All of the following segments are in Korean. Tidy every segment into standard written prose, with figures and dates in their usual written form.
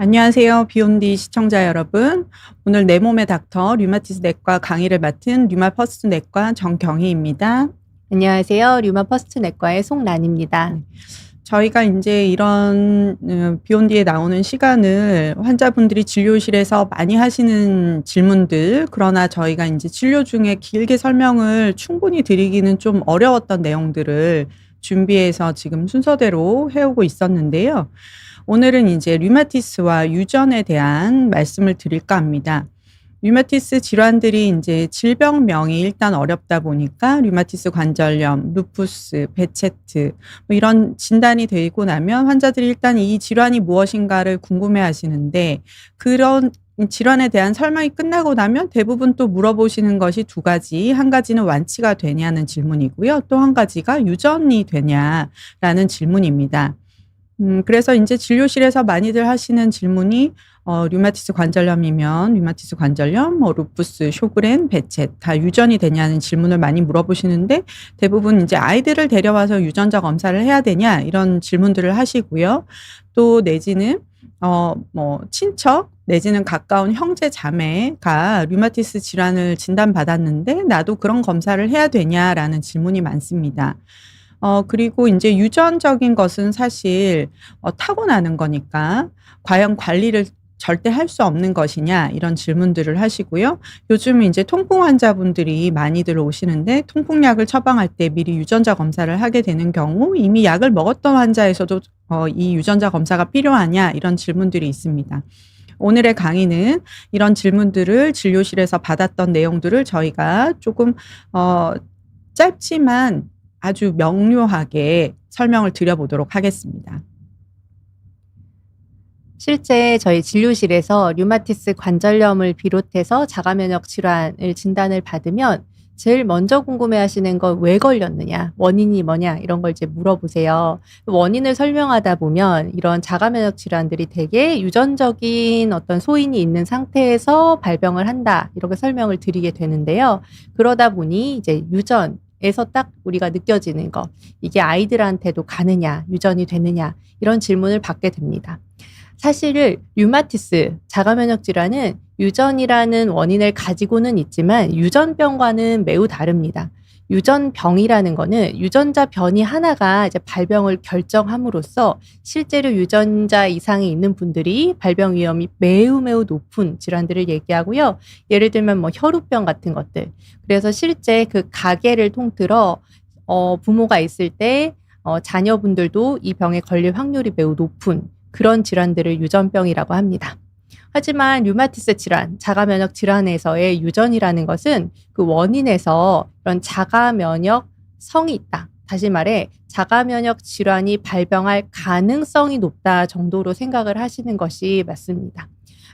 안녕하세요. 비욘디 시청자 여러분. 오늘 내 몸의 닥터 류마티스 내과 강의를 맡은 류마퍼스트 내과 정경희입니다. 안녕하세요. 류마퍼스트 내과의 송란입니다. 저희가 이제 이런 비욘디에 나오는 시간을 환자분들이 진료실에서 많이 하시는 질문들, 그러나 저희가 이제 진료 중에 길게 설명을 충분히 드리기는 좀 어려웠던 내용들을 준비해서 지금 순서대로 해오고 있었는데요. 오늘은 이제 류마티스와 유전에 대한 말씀을 드릴까 합니다. 류마티스 질환들이 이제 질병명이 일단 어렵다 보니까 류마티스 관절염, 루푸스, 베체트 뭐 이런 진단이 되고 나면 환자들이 일단 이 질환이 무엇인가를 궁금해 하시는데, 그런 질환에 대한 설명이 끝나고 나면 대부분 또 물어보시는 것이 두 가지. 한 가지는 완치가 되냐는 질문이고요. 또 한 가지가 유전이 되냐라는 질문입니다. 그래서 이제 진료실에서 많이들 하시는 질문이 류마티스 관절염이면 류마티스 관절염, 뭐 루푸스, 쇼그렌, 베쳇 다 유전이 되냐는 질문을 많이 물어보시는데, 대부분 이제 아이들을 데려와서 유전자 검사를 해야 되냐 이런 질문들을 하시고요. 또 내지는 뭐 친척 내지는 가까운 형제 자매가 류마티스 질환을 진단받았는데 나도 그런 검사를 해야 되냐라는 질문이 많습니다. 그리고 이제 유전적인 것은 사실 타고나는 거니까 과연 관리를 절대 할 수 없는 것이냐 이런 질문들을 하시고요. 요즘은 이제 통풍 환자분들이 많이들 오시는데, 통풍약을 처방할 때 미리 유전자 검사를 하게 되는 경우 이미 약을 먹었던 환자에서도 이 유전자 검사가 필요하냐 이런 질문들이 있습니다. 오늘의 강의는 이런 질문들을 진료실에서 받았던 내용들을 저희가 조금 짧지만 아주 명료하게 설명을 드려보도록 하겠습니다. 실제 저희 진료실에서 류마티스 관절염을 비롯해서 자가면역 질환을 진단을 받으면 제일 먼저 궁금해하시는 건 왜 걸렸느냐, 원인이 뭐냐 이런 걸 이제 물어보세요. 원인을 설명하다 보면 이런 자가면역 질환들이 되게 유전적인 어떤 소인이 있는 상태에서 발병을 한다 이렇게 설명을 드리게 되는데요. 그러다 보니 이제 유전에서 딱 우리가 느껴지는 거, 이게 아이들한테도 가느냐, 유전이 되느냐 이런 질문을 받게 됩니다. 사실 류마티스, 자가면역 질환은 유전이라는 원인을 가지고는 있지만 유전병과는 매우 다릅니다. 유전병이라는 거는 유전자 변이 하나가 이제 발병을 결정함으로써 실제로 유전자 이상이 있는 분들이 발병 위험이 매우 높은 질환들을 얘기하고요. 예를 들면 뭐 혈우병 같은 것들. 그래서 실제 그 가계를 통틀어 부모가 있을 때 자녀분들도 이 병에 걸릴 확률이 매우 높은 그런 질환들을 유전병이라고 합니다. 하지만 류마티스 질환, 자가면역 질환에서의 유전이라는 것은 그 원인에서 이런 자가면역성이 있다. 다시 말해 자가면역 질환이 발병할 가능성이 높다 정도로 생각을 하시는 것이 맞습니다.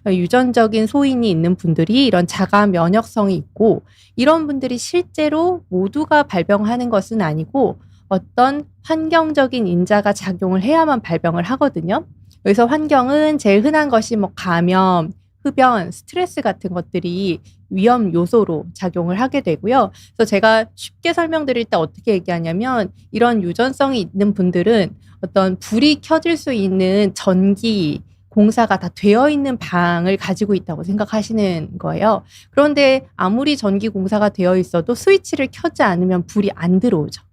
유전적인 소인이 있는 분들이 이런 자가면역성이 있고, 이런 분들이 실제로 모두가 발병하는 것은 아니고 어떤 환경적인 인자가 작용을 해야만 발병을 하거든요. 여기서 환경은 제일 흔한 것이 뭐 감염, 흡연, 스트레스 같은 것들이 위험 요소로 작용을 하게 되고요. 그래서 제가 쉽게 설명드릴 때 어떻게 얘기하냐면, 이런 유전성이 있는 분들은 어떤 불이 켜질 수 있는 전기 공사가 다 되어 있는 방을 가지고 있다고 생각하시는 거예요. 그런데 아무리 전기 공사가 되어 있어도 스위치를 켜지 않으면 불이 안 들어오죠.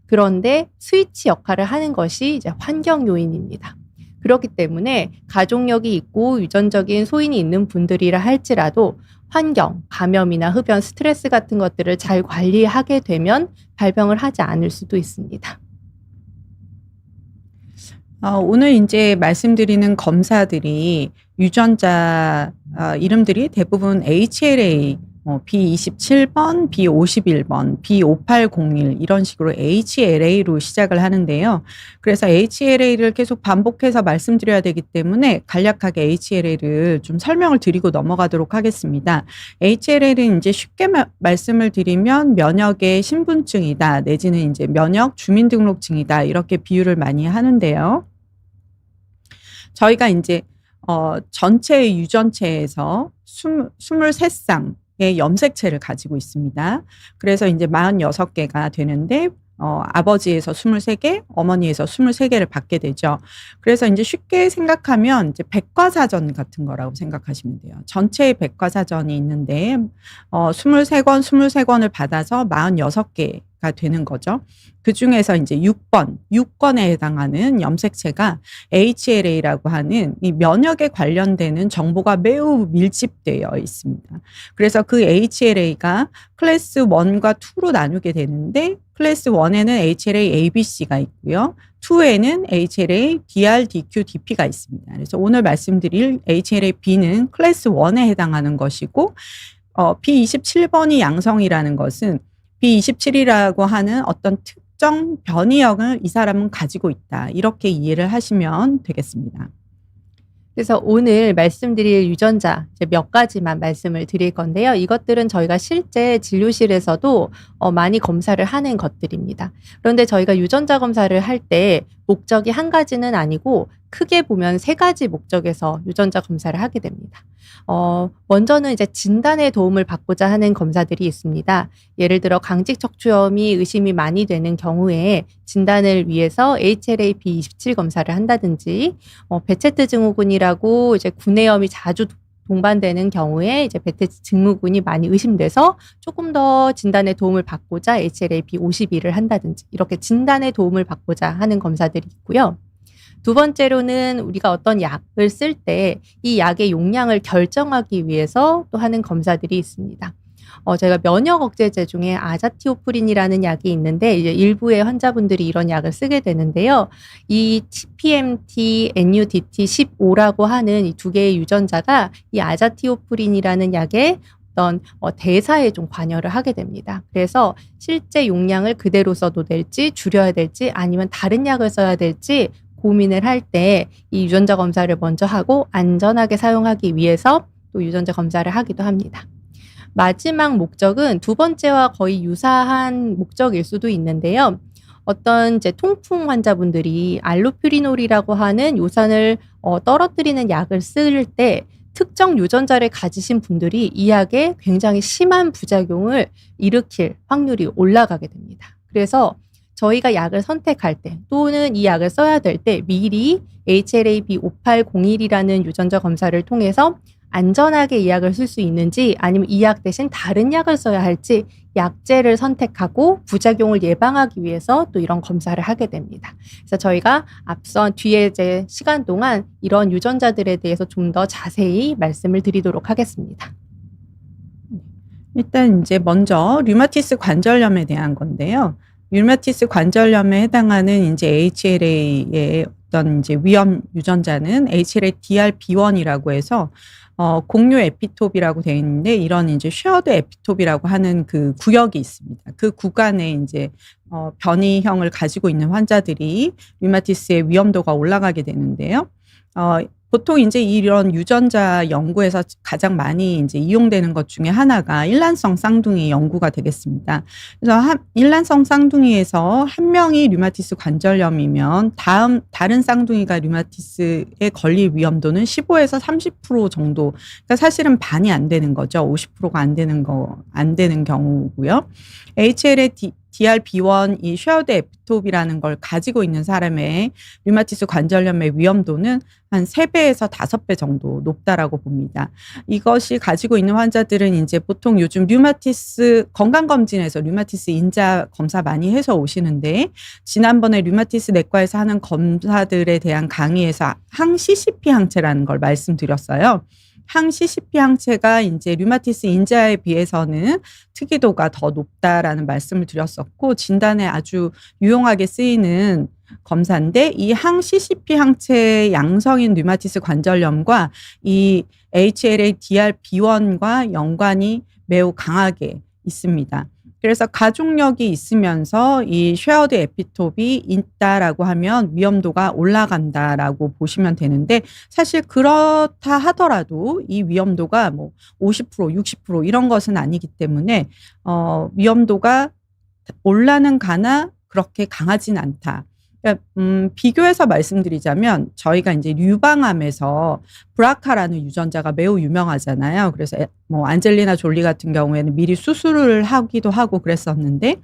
그런데 스위치 역할을 하는 것이 이제 환경 요인입니다. 그렇기 때문에 가족력이 있고 유전적인 소인이 있는 분들이라 할지라도 환경, 감염이나 흡연, 스트레스 같은 것들을 잘 관리하게 되면 발병을 하지 않을 수도 있습니다. 오늘 이제 말씀드리는 검사들이 유전자 이름들이 대부분 HLA, B27번, B51번, B5801 이런 식으로 HLA로 시작을 하는데요. 그래서 HLA를 계속 반복해서 말씀드려야 되기 때문에 간략하게 HLA를 좀 설명을 드리고 넘어가도록 하겠습니다. HLA는 이제 쉽게 말씀을 드리면 면역의 신분증이다, 내지는 이제 면역 주민등록증이다 이렇게 비유를 많이 하는데요. 저희가 이제 전체 유전체에서 23쌍의 염색체를 가지고 있습니다. 그래서 이제 46개가 되는데 아버지에서 23개, 어머니에서 23개를 받게 되죠. 그래서 이제 쉽게 생각하면 이제 백과사전 같은 거라고 생각하시면 돼요. 전체의 백과사전이 있는데 23권, 23권을 받아서 46개가 되는 거죠. 그중에서 이제 6권에 해당하는 염색체가 HLA라고 하는 이 면역에 관련되는 정보가 매우 밀집되어 있습니다. 그래서 그 HLA가 클래스 1과 2로 나누게 되는데 클래스 1에는 HLA ABC가 있고요. 2에는 HLA DR, DQ, DP가 있습니다. 그래서 오늘 말씀드릴 HLA B는 클래스 1에 해당하는 것이고 B27번이 양성이라는 것은 B27이라고 하는 어떤 특정 변이형을 이 사람은 가지고 있다. 이렇게 이해를 하시면 되겠습니다. 그래서 오늘 말씀드릴 유전자 이제 몇 가지만 말씀을 드릴 건데요. 이것들은 저희가 실제 진료실에서도 많이 검사를 하는 것들입니다. 그런데 저희가 유전자 검사를 할 때 목적이 한 가지는 아니고 크게 보면 3가지 목적에서 유전자 검사를 하게 됩니다. 먼저는 이제 진단에 도움을 받고자 하는 검사들이 있습니다. 예를 들어 강직 척추염이 의심이 많이 되는 경우에 진단을 위해서 HLA-B27 검사를 한다든지, 베체트 증후군이라고 이제 구내염이 자주 동반되는 경우에 이제 베체트 증후군이 많이 의심돼서 조금 더 진단에 도움을 받고자 HLA-B52를 한다든지 이렇게 진단에 도움을 받고자 하는 검사들이 있고요. 두 번째로는 우리가 어떤 약을 쓸 때 이 약의 용량을 결정하기 위해서 또 하는 검사들이 있습니다. 제가 면역 억제제 중에 아자티오프린이라는 약이 있는데 이제 일부의 환자분들이 이런 약을 쓰게 되는데요. 이 TPMT, NUDT15라고 하는 이 2개의 유전자가 이 아자티오프린이라는 약의 어떤 대사에 좀 관여를 하게 됩니다. 그래서 실제 용량을 그대로 써도 될지 줄여야 될지 아니면 다른 약을 써야 될지 고민을 할 때 이 유전자 검사를 먼저 하고 안전하게 사용하기 위해서 또 유전자 검사를 하기도 합니다. 마지막 목적은 두 번째와 거의 유사한 목적일 수도 있는데요. 어떤 이제 통풍 환자분들이 알로퓨리놀이라고 하는 요산을 떨어뜨리는 약을 쓸 때 특정 유전자를 가지신 분들이 이 약에 굉장히 심한 부작용을 일으킬 확률이 올라가게 됩니다. 그래서 저희가 약을 선택할 때 또는 이 약을 써야 될 때 미리 HLA-B5801이라는 유전자 검사를 통해서 안전하게 이 약을 쓸 수 있는지 아니면 이 약 대신 다른 약을 써야 할지 약제를 선택하고 부작용을 예방하기 위해서 또 이런 검사를 하게 됩니다. 그래서 저희가 앞선 뒤에 이제 시간 동안 이런 유전자들에 대해서 좀 더 자세히 말씀을 드리도록 하겠습니다. 일단 이제 먼저 류마티스 관절염에 대한 건데요. 류마티스 관절염에 해당하는 이제 HLA의 어떤 이제 위험 유전자는 HLA-DRB1이라고 해서 공유 에피톱이라고 되어 있는데 이런 이제 쉐어드 에피톱이라고 하는 그 구역이 있습니다. 그 구간에 이제 변이형을 가지고 있는 환자들이 류마티스의 위험도가 올라가게 되는데요. 보통 이제 이런 유전자 연구에서 가장 많이 이제 이용되는 것 중에 하나가 일란성 쌍둥이 연구가 되겠습니다. 그래서 일란성 쌍둥이에서 한 명이 류마티스 관절염이면 다른 쌍둥이가 류마티스에 걸릴 위험도는 15에서 30% 정도. 그러니까 사실은 반이 안 되는 거죠. 50%가 안 되는 경우고요. HLA-DRB1 이 쉐어드 에피톱이라는 걸 가지고 있는 사람의 류마티스 관절염의 위험도는 한 3배에서 5배 정도 높다라고 봅니다. 이것이 가지고 있는 환자들은 이제 보통 요즘 류마티스 건강검진에서 류마티스 인자 검사 많이 해서 오시는데 지난번에 류마티스 내과에서 하는 검사들에 대한 강의에서 항 CCP 항체라는 걸 말씀드렸어요. 항 CCP 항체가 이제 류마티스 인자에 비해서는 특이도가 더 높다라는 말씀을 드렸었고 진단에 아주 유용하게 쓰이는 검사인데 이 항 CCP 항체 양성인 류마티스 관절염과 이 HLA-DRB1과 연관이 매우 강하게 있습니다. 그래서 가족력이 있으면서 이 쉐어드 에피톱이 있다라고 하면 위험도가 올라간다라고 보시면 되는데 사실 그렇다 하더라도 이 위험도가 뭐 50%, 60% 이런 것은 아니기 때문에 위험도가 올라는 가나 그렇게 강하진 않다. 그러니까 비교해서 말씀드리자면 저희가 이제 유방암에서 브라카라는 유전자가 매우 유명하잖아요. 그래서 뭐 안젤리나 졸리 같은 경우에는 미리 수술을 하기도 하고 그랬었는데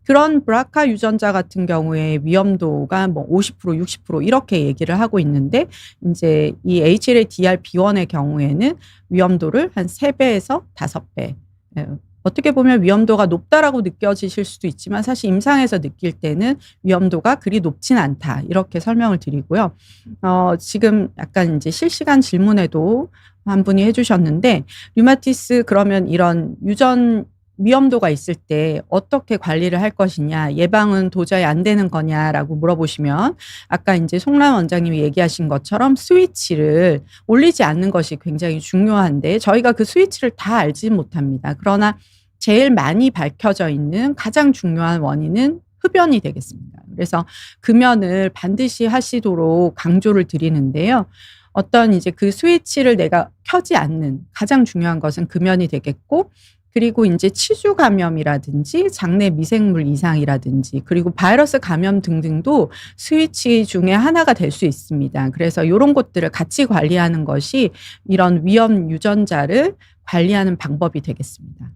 그런 브라카 유전자 같은 경우에 위험도가 뭐 50%, 60% 이렇게 얘기를 하고 있는데 이제 이 HLA-DR-B1의 경우에는 위험도를 한 3배에서 5배. 어떻게 보면 위험도가 높다라고 느껴지실 수도 있지만 사실 임상에서 느낄 때는 위험도가 그리 높진 않다. 이렇게 설명을 드리고요. 지금 약간 이제 실시간 질문에도 한 분이 해주셨는데 류마티스 그러면 이런 유전 위험도가 있을 때 어떻게 관리를 할 것이냐, 예방은 도저히 안 되는 거냐라고 물어보시면 아까 이제 송란 원장님이 얘기하신 것처럼 스위치를 올리지 않는 것이 굉장히 중요한데 저희가 그 스위치를 다 알지 못합니다. 그러나 제일 많이 밝혀져 있는 가장 중요한 원인은 흡연이 되겠습니다. 그래서 금연을 반드시 하시도록 강조를 드리는데요. 어떤 이제 그 스위치를 내가 켜지 않는 가장 중요한 것은 금연이 되겠고 그리고 이제 치주 감염이라든지 장내 미생물 이상이라든지 그리고 바이러스 감염 등등도 스위치 중에 하나가 될 수 있습니다. 그래서 이런 것들을 같이 관리하는 것이 이런 위험 유전자를 관리하는 방법이 되겠습니다.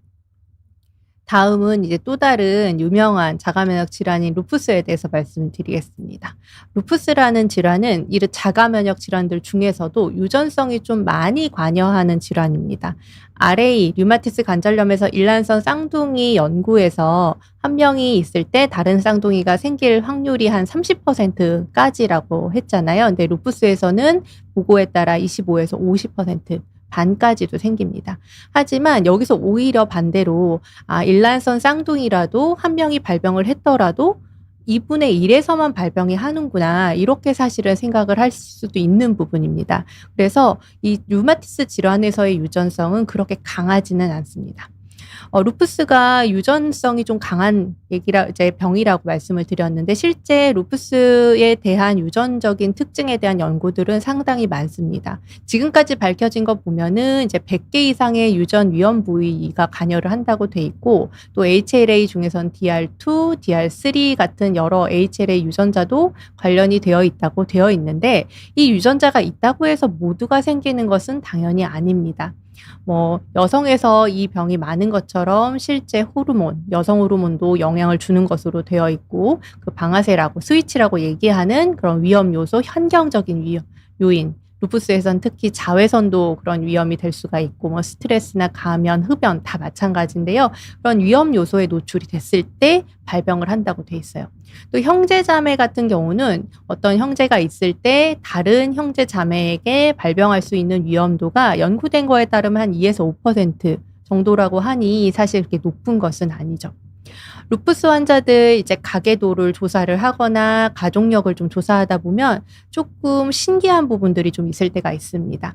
다음은 이제 또 다른 유명한 자가면역 질환인 루푸스에 대해서 말씀드리겠습니다. 루푸스라는 질환은 이런 자가면역 질환들 중에서도 유전성이 좀 많이 관여하는 질환입니다. RA, 류마티스 관절염에서 일란성 쌍둥이 연구에서 한 명이 있을 때 다른 쌍둥이가 생길 확률이 한 30%까지라고 했잖아요. 근데 루푸스에서는 보고에 따라 25에서 50% 반까지도 생깁니다. 하지만 여기서 오히려 반대로 일란성 쌍둥이라도 한 명이 발병을 했더라도 2분의 1에서만 발병이 하는구나 이렇게 사실은 생각을 할 수도 있는 부분입니다. 그래서 이 류마티스 질환에서의 유전성은 그렇게 강하지는 않습니다. 루푸스가 유전성이 좀 강한 이제 병이라고 말씀을 드렸는데 실제 루푸스에 대한 유전적인 특징에 대한 연구들은 상당히 많습니다. 지금까지 밝혀진 거 보면은 이제 100개 이상의 유전 위험 부위가 관여를 한다고 돼 있고 또 HLA 중에선 DR2, DR3 같은 여러 HLA 유전자도 관련이 되어 있다고 되어 있는데 이 유전자가 있다고 해서 모두가 생기는 것은 당연히 아닙니다. 뭐 여성에서 이 병이 많은 것처럼 실제 호르몬, 여성 호르몬도 영향을 주는 것으로 되어 있고 그 방아쇠라고 스위치라고 얘기하는 그런 위험 요소, 환경적인 요인, 루푸스에선 특히 자외선도 그런 위험이 될 수가 있고 뭐 스트레스나 감염, 흡연 다 마찬가지인데요. 그런 위험 요소에 노출이 됐을 때 발병을 한다고 돼 있어요. 또 형제 자매 같은 경우는 어떤 형제가 있을 때 다른 형제 자매에게 발병할 수 있는 위험도가 연구된 거에 따르면 한 2에서 5% 정도라고 하니 사실 그렇게 높은 것은 아니죠. 루푸스 환자들 이제 가계도를 조사를 하거나 가족력을 좀 조사하다 보면 조금 신기한 부분들이 좀 있을 때가 있습니다.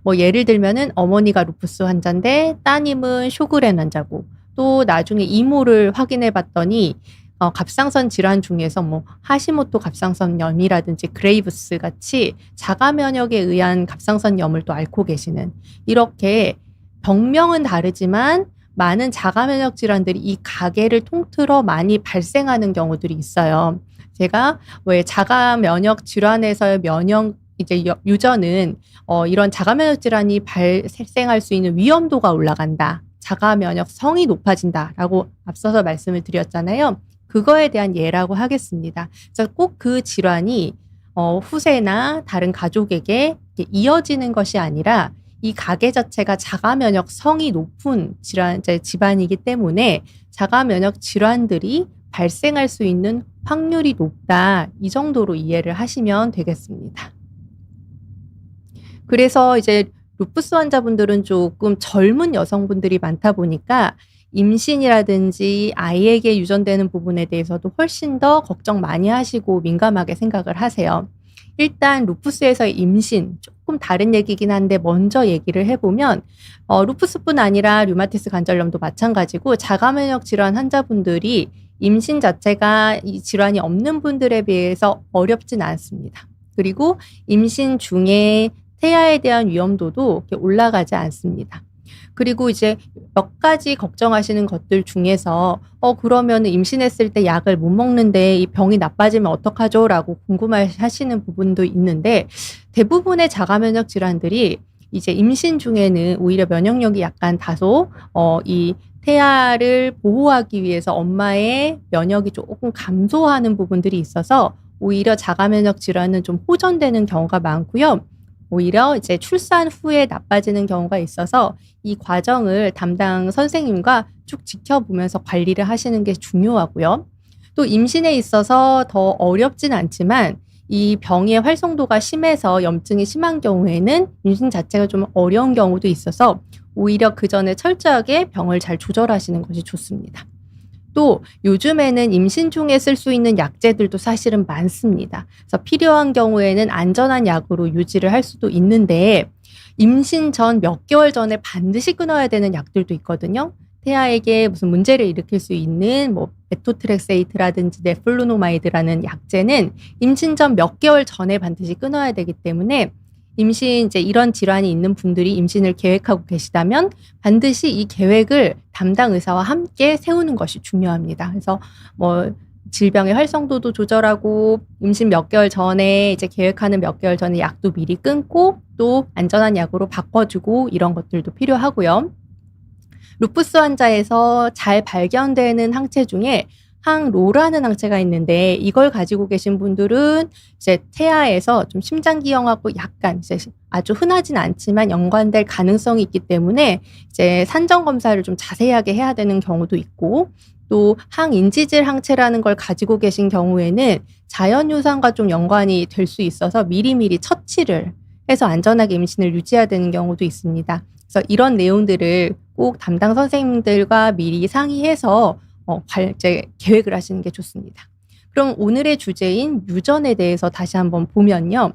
뭐 예를 들면은 어머니가 루푸스 환자인데 따님은 쇼그렌 환자고 또 나중에 이모를 확인해 봤더니 갑상선 질환 중에서 뭐 하시모토 갑상선염이라든지 그레이브스 같이 자가 면역에 의한 갑상선염을 또 앓고 계시는 이렇게 병명은 다르지만 많은 자가 면역 질환들이 이 가계를 통틀어 많이 발생하는 경우들이 있어요. 제가 왜 자가 면역 질환에서의 면역 이제 유전은 이런 자가 면역 질환이 발생할 수 있는 위험도가 올라간다. 자가 면역성이 높아진다라고 앞서서 말씀을 드렸잖아요. 그거에 대한 예라고 하겠습니다. 그래서 꼭 그 질환이 후세나 다른 가족에게 이어지는 것이 아니라 이 가계 자체가 자가 면역성이 높은 집안이기 때문에 자가 면역 질환들이 발생할 수 있는 확률이 높다. 이 정도로 이해를 하시면 되겠습니다. 그래서 이제 루푸스 환자분들은 조금 젊은 여성분들이 많다 보니까 임신이라든지 아이에게 유전되는 부분에 대해서도 훨씬 더 걱정 많이 하시고 민감하게 생각을 하세요. 일단 루푸스에서의 임신 조금 다른 얘기긴 한데 먼저 얘기를 해보면 루푸스뿐 아니라 류마티스 관절염도 마찬가지고 자가면역 질환 환자분들이 임신 자체가 이 질환이 없는 분들에 비해서 어렵진 않습니다. 그리고 임신 중에 태아에 대한 위험도도 이렇게 올라가지 않습니다. 그리고 이제 몇 가지 걱정하시는 것들 중에서 그러면 임신했을 때 약을 못 먹는데 이 병이 나빠지면 어떡하죠? 라고 궁금해하시는 부분도 있는데 대부분의 자가 면역 질환들이 이제 임신 중에는 오히려 면역력이 약간 다소 이 태아를 보호하기 위해서 엄마의 면역이 조금 감소하는 부분들이 있어서 오히려 자가 면역 질환은 좀 호전되는 경우가 많고요. 오히려 이제 출산 후에 나빠지는 경우가 있어서 이 과정을 담당 선생님과 쭉 지켜보면서 관리를 하시는 게 중요하고요. 또 임신에 있어서 더 어렵진 않지만 이 병의 활성도가 심해서 염증이 심한 경우에는 임신 자체가 좀 어려운 경우도 있어서 오히려 그 전에 철저하게 병을 잘 조절하시는 것이 좋습니다. 또 요즘에는 임신 중에 쓸 수 있는 약제들도 사실은 많습니다. 그래서 필요한 경우에는 안전한 약으로 유지를 할 수도 있는데 임신 전 몇 개월 전에 반드시 끊어야 되는 약들도 있거든요. 태아에게 무슨 문제를 일으킬 수 있는 뭐 메토트렉세이트라든지 네플루노마이드라는 약제는 임신 전 몇 개월 전에 반드시 끊어야 되기 때문에 임신 이제 이런 질환이 있는 분들이 임신을 계획하고 계시다면 반드시 이 계획을 담당 의사와 함께 세우는 것이 중요합니다. 그래서 뭐 질병의 활성도도 조절하고 임신 몇 개월 전에 이제 계획하는 몇 개월 전에 약도 미리 끊고 또 안전한 약으로 바꿔주고 이런 것들도 필요하고요. 루푸스 환자에서 잘 발견되는 항체 중에 항로라는 항체가 있는데 이걸 가지고 계신 분들은 이제 태아에서 좀 심장기형하고 약간 이제 아주 흔하진 않지만 연관될 가능성이 있기 때문에 이제 산정 검사를 좀 자세하게 해야 되는 경우도 있고 또 항인지질 항체라는 걸 가지고 계신 경우에는 자연유산과 좀 연관이 될 수 있어서 미리미리 처치를 해서 안전하게 임신을 유지해야 되는 경우도 있습니다. 그래서 이런 내용들을 꼭 담당 선생님들과 미리 상의해서 이제 계획을 하시는 게 좋습니다. 그럼 오늘의 주제인 유전에 대해서 다시 한번 보면요.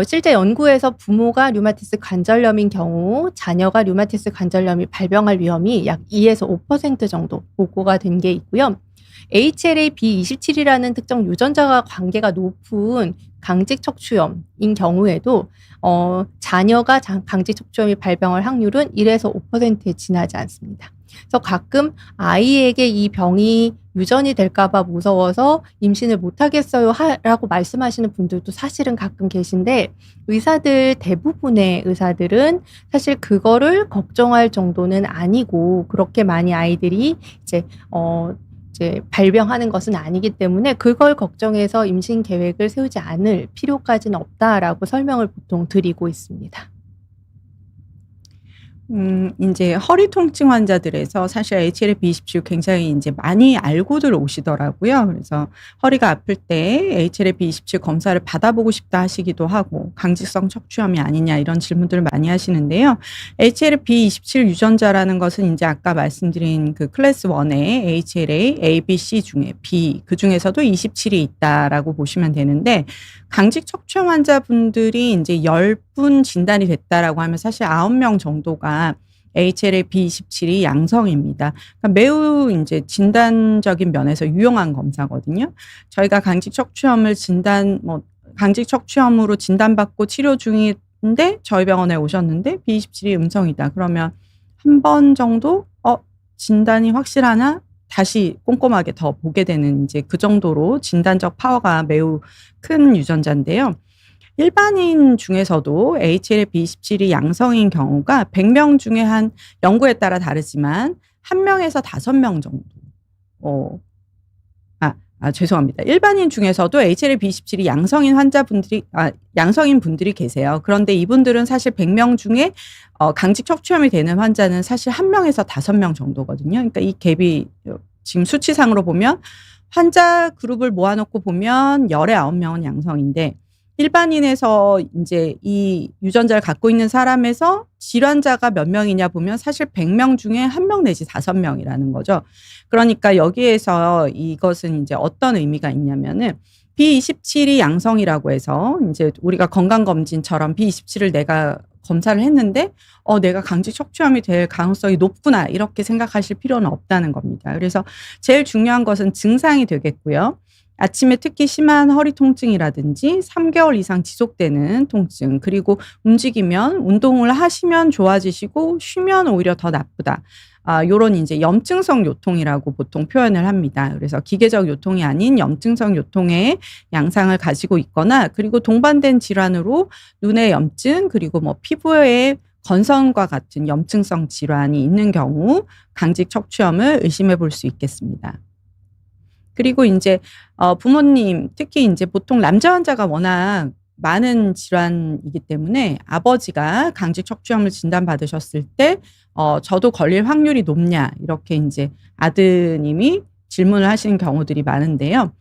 실제 연구에서 부모가 류마티스 관절염인 경우 자녀가 류마티스 관절염이 발병할 위험이 약 2에서 5% 정도 보고가 된 게 있고요. HLA-B27이라는 특정 유전자가 관계가 높은 강직 척추염인 경우에도 자녀가 강직 척추염이 발병할 확률은 1에서 5%에 지나지 않습니다. 그래서 가끔 아이에게 이 병이 유전이 될까봐 무서워서 임신을 못하겠어요 라고 말씀하시는 분들도 사실은 가끔 계신데 대부분의 의사들은 사실 그거를 걱정할 정도는 아니고 그렇게 많이 아이들이 이제 발병하는 것은 아니기 때문에 그걸 걱정해서 임신 계획을 세우지 않을 필요까지는 없다라고 설명을 보통 드리고 있습니다. 인제 허리 통증 환자들에서 사실 HLA-B27 굉장히 인제 많이 알고들 오시더라고요. 그래서 허리가 아플 때 HLA-B27 검사를 받아보고 싶다 하시기도 하고 강직성 척추염이 아니냐 이런 질문들을 많이 하시는데요. HLA-B27 유전자라는 것은 인제 아까 말씀드린 그 클래스 1의 HLA, A, B, C 중에 B 그중에서도 27이 있다라고 보시면 되는데 강직 척추염 환자분들이 인제 10분 진단이 됐다라고 하면 사실 9명 정도가 HLA-B27이 양성입니다. 그러니까 매우 인제 진단적인 면에서 유용한 검사거든요. 저희가 강직 척추염으로 진단받고 치료 중인데 저희 병원에 오셨는데 B27이 음성이다. 그러면 한 번 정도 진단이 확실하나 다시 꼼꼼하게 더 보게 되는 인제 그 정도로 진단적 파워가 매우 큰 유전자인데요. 일반인 중에서도 HLA-B27이 양성인 경우가 100명 중에 한 연구에 따라 다르지만 1명에서 5명 정도. 죄송합니다. 일반인 중에서도 HLA-B27이 양성인 분들이 계세요. 그런데 이분들은 사실 100명 중에 강직 척추염이 되는 환자는 사실 1명에서 5명 정도거든요. 그러니까 이 갭이 지금 수치상으로 보면 환자 그룹을 모아놓고 보면 열의 9명은 양성인데 일반인에서 인제 이 유전자를 갖고 있는 사람에서 질환자가 몇 명이냐 보면 사실 100명 중에 1명 내지 5명이라는 거죠. 그러니까 여기에서 이것은 인제 어떤 의미가 있냐면은 B27이 양성이라고 해서 인제 우리가 건강검진처럼 B27을 내가 검사를 했는데 '내가 강직 척추염이 될 가능성이 높구나.' 이렇게 생각하실 필요는 없다는 겁니다. 그래서 제일 중요한 것은 증상이 되겠고요. 아침에 특히 심한 허리 통증이라든지 3개월 이상 지속되는 통증, 그리고 움직이면 운동을 하시면 좋아지시고 쉬면 오히려 더 나쁘다. 요런 인제 염증성 요통이라고 보통 표현을 합니다. 그래서 기계적 요통이 아닌 염증성 요통의 양상을 가지고 있거나, 그리고 동반된 질환으로 눈의 염증, 그리고 뭐 피부에 건선과 같은 염증성 질환이 있는 경우 강직 척추염을 의심해 볼 수 있겠습니다. 그리고 인제 부모님, 특히 인제 보통 남자 환자가 워낙 많은 질환이기 때문에 아버지가 강직 척추염을 진단받으셨을 때 "저도 걸릴 확률이 높냐?" 이렇게 인제 아드님이 질문을 하시는 경우들이 많은데요.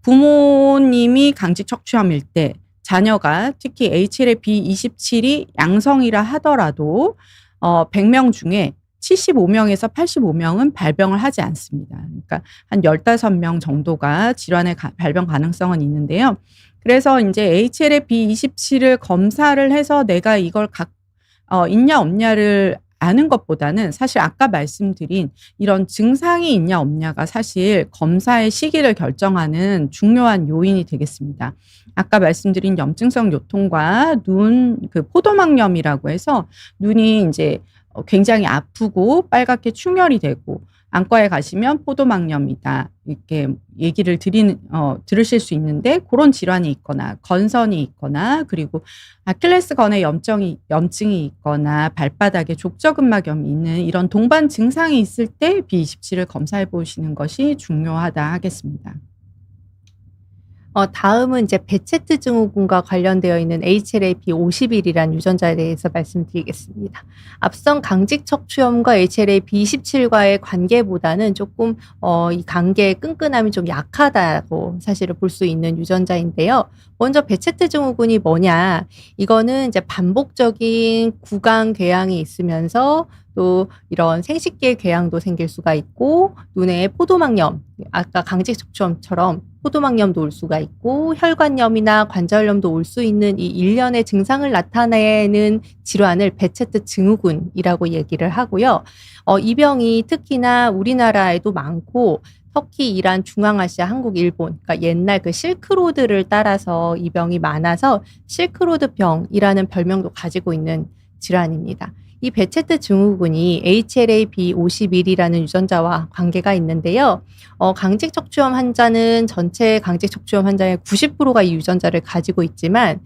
부모님이 강직 척추염일 때 자녀가 특히 HLA-B27이 양성이라 하더라도 100명 중에 75명에서 85명은 발병을 하지 않습니다. 그러니까 한 15명 정도가 질환의 발병 가능성은 있는데요. 그래서 인제 HLA-B27을 검사를 해서 내가 이걸 있냐 없냐를 아는 것보다는, 사실 아까 말씀드린 이런 증상이 있냐 없냐가 사실 검사의 시기를 결정하는 중요한 요인이 되겠습니다. 아까 말씀드린 염증성 요통과 포도막염이라고 해서 눈이 인제 굉장히 아프고 빨갛게 충혈이 되고 안과에 가시면 포도막염이다 이렇게 얘기를 들으실 수 있는데, 고런 질환이 있거나 건선이 있거나, 그리고 아킬레스건에 염증이 있거나 발바닥에 족저근막염이 있는 이런 동반 증상이 있을 때 B27을 검사해 보시는 것이 중요하다 하겠습니다. 다음은 이제 베체트 증후군과 관련되어 있는 HLA-B51이라는 유전자에 대해서 말씀드리겠습니다. 앞선 강직 척추염과 HLA-B27과의 관계보다는 조금 이 관계의 끈끈함이 좀 약하다고 사실을 볼 수 있는 유전자인데요. 먼저 베체트 증후군이 뭐냐? 이거는 이제 반복적인 구강 궤양이 있으면서 또 이런 생식기의 궤양도 생길 수가 있고, 눈에 포도막염, 아까 강직 척추염처럼 포도막염도 올 수가 있고, 혈관염이나 관절염도 올 수 있는 이 일련의 증상을 나타내는 질환을 베체트 증후군이라고 얘기를 하고요. 이 병이 특히나 우리나라에도 많고, 터키, 이란, 중앙아시아, 한국, 일본, 그러니까 옛날 그 실크로드를 따라서 이 병이 많아서 실크로드병이라는 별명도 가지고 있는 질환입니다. 이 베체트 증후군이 HLA-B51이라는 유전자와 관계가 있는데요. 강직 척추염 환자는 전체 강직 척추염 환자의 90%가 이 유전자를 가지고 있지만,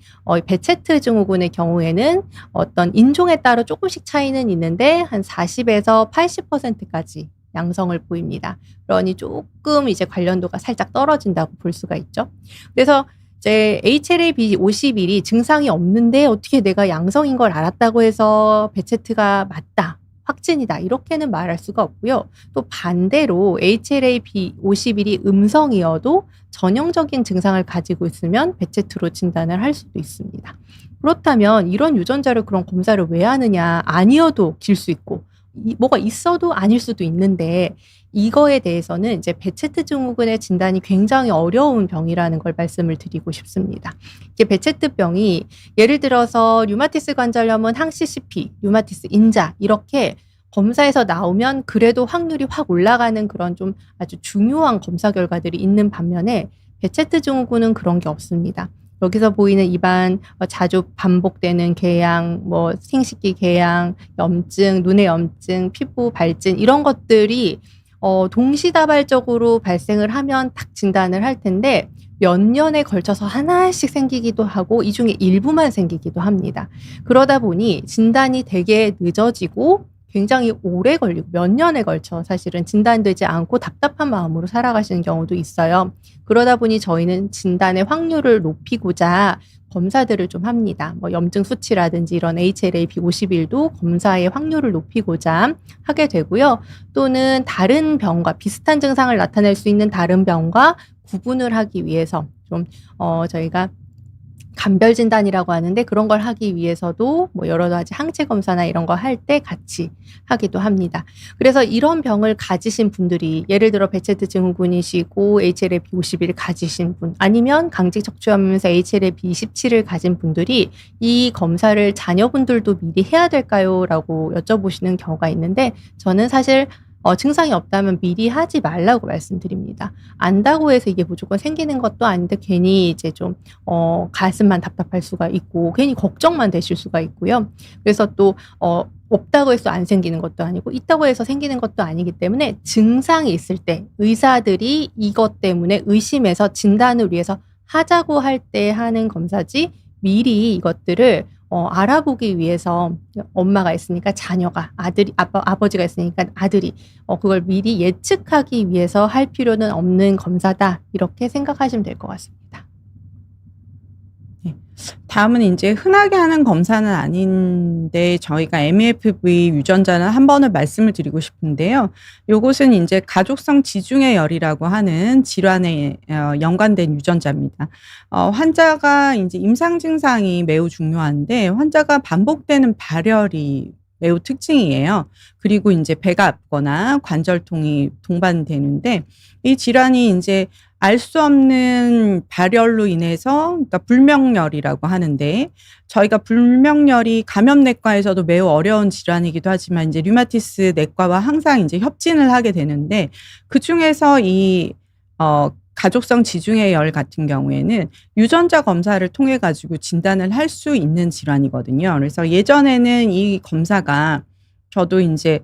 베체트 증후군의 경우에는 어떤 인종에 따라 조금씩 차이는 있는데 한 40에서 80%까지 양성을 보입니다. 그러니 조금 이제 관련도가 살짝 떨어진다고 볼 수가 있죠. 그래서 이제 HLA-B51이 증상이 없는데 어떻게 내가 양성인 걸 알았다고 해서 베체트가 맞다, 확진이다, 이렇게는 말할 수가 없고요. 또 반대로 HLA-B51이 음성이어도 전형적인 증상을 가지고 있으면 베체트로 진단을 할 수도 있습니다. 그렇다면 이런 유전자를 그런 검사를 왜 하느냐? 아니어도 길 수 있고, 뭐가 있어도 아닐 수도 있는데, 이거에 대해서는 이제 베체트 증후군의 진단이 굉장히 어려운 병이라는 걸 말씀을 드리고 싶습니다. 이게 베체트병이 예를 들어서 류마티스 관절염은 항CCP, 류마티스 인자 이렇게 검사에서 나오면 그래도 확률이 확 올라가는 그런 좀 아주 중요한 검사 결과들이 있는 반면에, 베체트 증후군은 그런 게 없습니다. 여기서 보이는 입안 자주 반복되는 궤양, 생식기 궤양, 염증, 눈의 염증, 피부 발진 이런 것들이 동시다발적으로 발생을 하면 딱 진단을 할 텐데, 몇 년에 걸쳐서 하나씩 생기기도 하고 이 중에 일부만 생기기도 합니다. 그러다 보니 진단이 되게 늦어지고 굉장히 오래 걸리고 몇 년에 걸쳐 사실은 진단되지 않고 답답한 마음으로 살아가시는 경우도 있어요. 그러다 보니 저희는 진단의 확률을 높이고자 검사들을 좀 합니다. 염증 수치라든지 이런 HLA-B51도 검사의 확률을 높이고자 하게 되고요. 또는 다른 병과 비슷한 증상을 나타낼 수 있는 다른 병과 구분을 하기 위해서 좀 저희가 감별 진단이라고 하는데, 그런 걸 하기 위해서도 여러 가지 항체 검사나 이런 거 할 때 같이 하기도 합니다. 그래서 이런 병을 가지신 분들이, 예를 들어 베체트 증후군이시고 HLA-B51을 가지신 분, 아니면 강직 척추염이면서 HLA-B27을 가진 분들이 이 검사를 자녀분들도 미리 해야 될까요? 라고 여쭤보시는 경우가 있는데, 저는 사실 증상이 없다면 미리 하지 말라고 말씀드립니다. 안다고 해서 이게 무조건 생기는 것도 아닌데 괜히 이제 좀 가슴만 답답할 수가 있고 괜히 걱정만 되실 수가 있고요. 그래서 또 없다고 해서 안 생기는 것도 아니고 있다고 해서 생기는 것도 아니기 때문에 증상이 있을 때 의사들이 이것 때문에 의심해서 진단을 위해서 하자고 할 때 하는 검사지 미리 이것들을 알아보기 위해서 엄마가 있으니까 자녀가 아버지가 있으니까 아들이 그걸 미리 예측하기 위해서 할 필요는 없는 검사다. 이렇게 생각하시면 될 것 같습니다. 네. 다음은 이제 흔하게 하는 검사는 아닌데 저희가 MEFV 유전자는 한 번을 말씀을 드리고 싶은데요. 요것은 이제 가족성 지중해 열이라고 하는 질환에 연관된 유전자입니다. 환자가 이제 임상 증상이 매우 중요한데 환자가 반복되는 발열이 매우 특징이에요. 그리고 이제 배가 아프거나 관절통이 동반되는데 이 질환이 이제 알 수 없는 발열로 인해서 그러니까 불명열이라고 하는데 저희가 불명열이 감염내과에서도 매우 어려운 질환이기도 하지만 이제 류마티스 내과와 항상 이제 협진을 하게 되는데 그중에서 이 가족성 지중해열 같은 경우에는 유전자 검사를 통해 가지고 진단을 할 수 있는 질환이거든요. 그래서 예전에는 이 검사가 저도 이제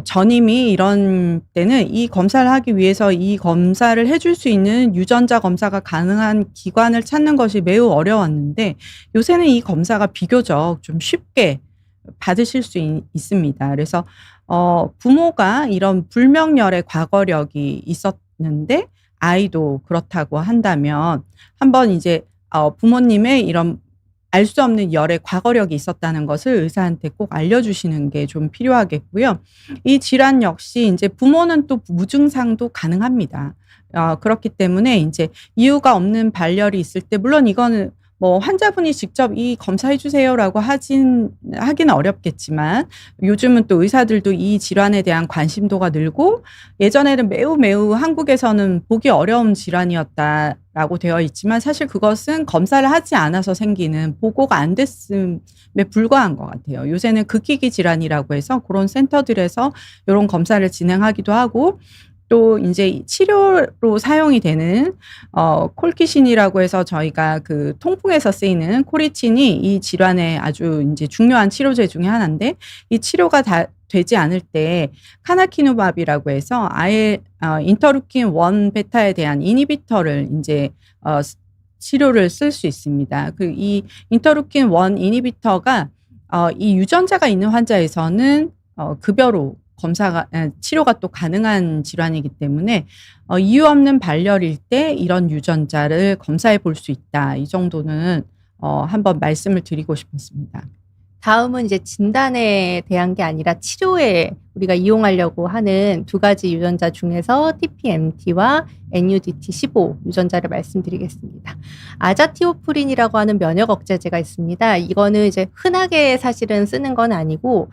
전임이 이런 때는 이 검사를 하기 위해서 이 검사를 해줄 수 있는 유전자 검사가 가능한 기관을 찾는 것이 매우 어려웠는데 요새는 이 검사가 비교적 좀 쉽게 받으실 수 있습니다. 그래서 부모가 이런 불명열의 과거력이 있었는데 아이도 그렇다고 한다면 한번 이제 부모님의 이런 알 수 없는 열의 과거력이 있었다는 것을 의사한테 꼭 알려주시는 게 좀 필요하겠고요. 이 질환 역시 이제 부모는 또 무증상도 가능합니다. 그렇기 때문에 이제 이유가 없는 발열이 있을 때 물론 이거는 환자분이 직접 이 검사해 주세요라고 하기는 어렵겠지만 요즘은 또 의사들도 이 질환에 대한 관심도가 늘고 예전에는 매우 한국에서는 보기 어려운 질환이었다라고 되어 있지만 사실 그것은 검사를 하지 않아서 생기는 보고가 안 됐음에 불과한 것 같아요. 요새는 극희기 질환이라고 해서 그런 센터들에서 이런 검사를 진행하기도 하고 또 이제 치료로 사용이 되는 콜키신이라고 해서 저희가 그 통풍에서 쓰이는 코리친이 이 질환의 아주 이제 중요한 치료제 중에 하나인데 이 치료가 다 되지 않을 때 카나키누밥이라고 해서 아예 인터루킨 1 베타에 대한 이니비터를 이제 치료를 쓸 수 있습니다. 이 인터루킨 1 이니비터가 이 유전자가 있는 환자에서는 급여로 치료가 또 가능한 질환이기 때문에 이유 없는 발열일 때 이런 유전자를 검사해 볼 수 있다. 이 정도는 한번 말씀을 드리고 싶었습니다. 다음은 이제 진단에 대한 게 아니라 치료에 우리가 이용하려고 하는 두 가지 유전자 중에서 TPMT와 NUDT15 유전자를 말씀드리겠습니다. 아자티오프린이라고 하는 면역 억제제가 있습니다. 이거는 이제 흔하게 사실은 쓰는 건 아니고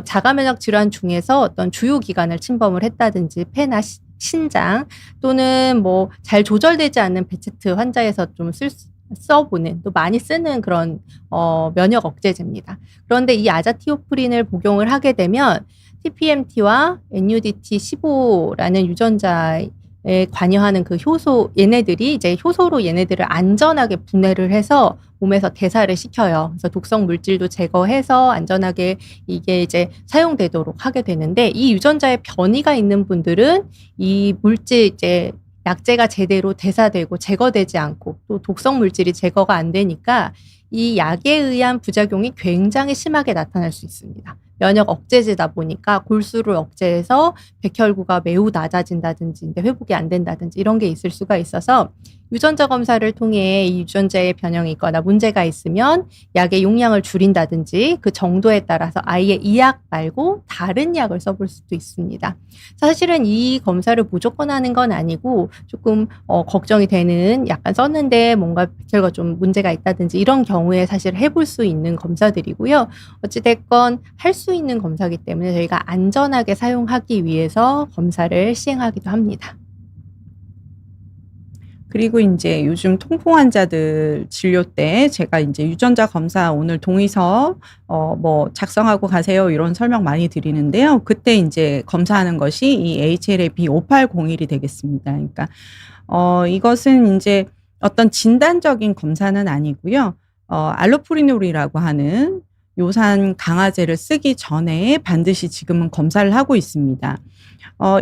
자가 면역 질환 중에서 어떤 주요 기관을 침범을 했다든지 폐나 신장 또는 잘 조절되지 않는 베체트 환자에서 좀 써보는 또 많이 쓰는 그런 면역 억제제입니다. 그런데 이 아자티오프린을 복용을 하게 되면 TPMT와 NUDT15라는 유전자에 관여하는 그 효소 얘네들이 이제 효소로 얘네들을 안전하게 분해를 해서 몸에서 대사를 시켜요. 그래서 독성 물질도 제거해서 안전하게 이게 이제 사용되도록 하게 되는데 이 유전자에 변이가 있는 분들은 이 물질 이제 약제가 제대로 대사되고 제거되지 않고 또 독성 물질이 제거가 안 되니까 이 약에 의한 부작용이 굉장히 심하게 나타날 수 있습니다. 면역 억제제다 보니까 골수를 억제해서 백혈구가 매우 낮아진다든지 회복이 안 된다든지 이런 게 있을 수가 있어서 유전자 검사를 통해 이 유전자의 변형이 있거나 문제가 있으면 약의 용량을 줄인다든지 그 정도에 따라서 아예 이 약 말고 다른 약을 써볼 수도 있습니다. 사실은 이 검사를 무조건 하는 건 아니고 조금 걱정이 되는 약간 썼는데 뭔가 백혈구가 좀 문제가 있다든지 이런 경우에 사실 해볼 수 있는 검사들이고요. 어찌됐건 할 수 있는 검사이기 때문에 저희가 안전하게 사용하기 위해서 검사를 시행하기도 합니다. 그리고 인제 요즘 통풍 환자들 진료 때 제가 인제 유전자 검사 오늘 동의서 뭐 "작성하고 가세요." 이런 설명 많이 드리는데요. 그때 인제 검사하는 것이 이 HLA-B5801이 되겠습니다. 그러니까 이것은 인제 어떤 진단적인 검사는 아니고요. 알로프리놀이라고 하는 요산 강화제를 쓰기 전에 반드시 지금은 검사를 하고 있습니다.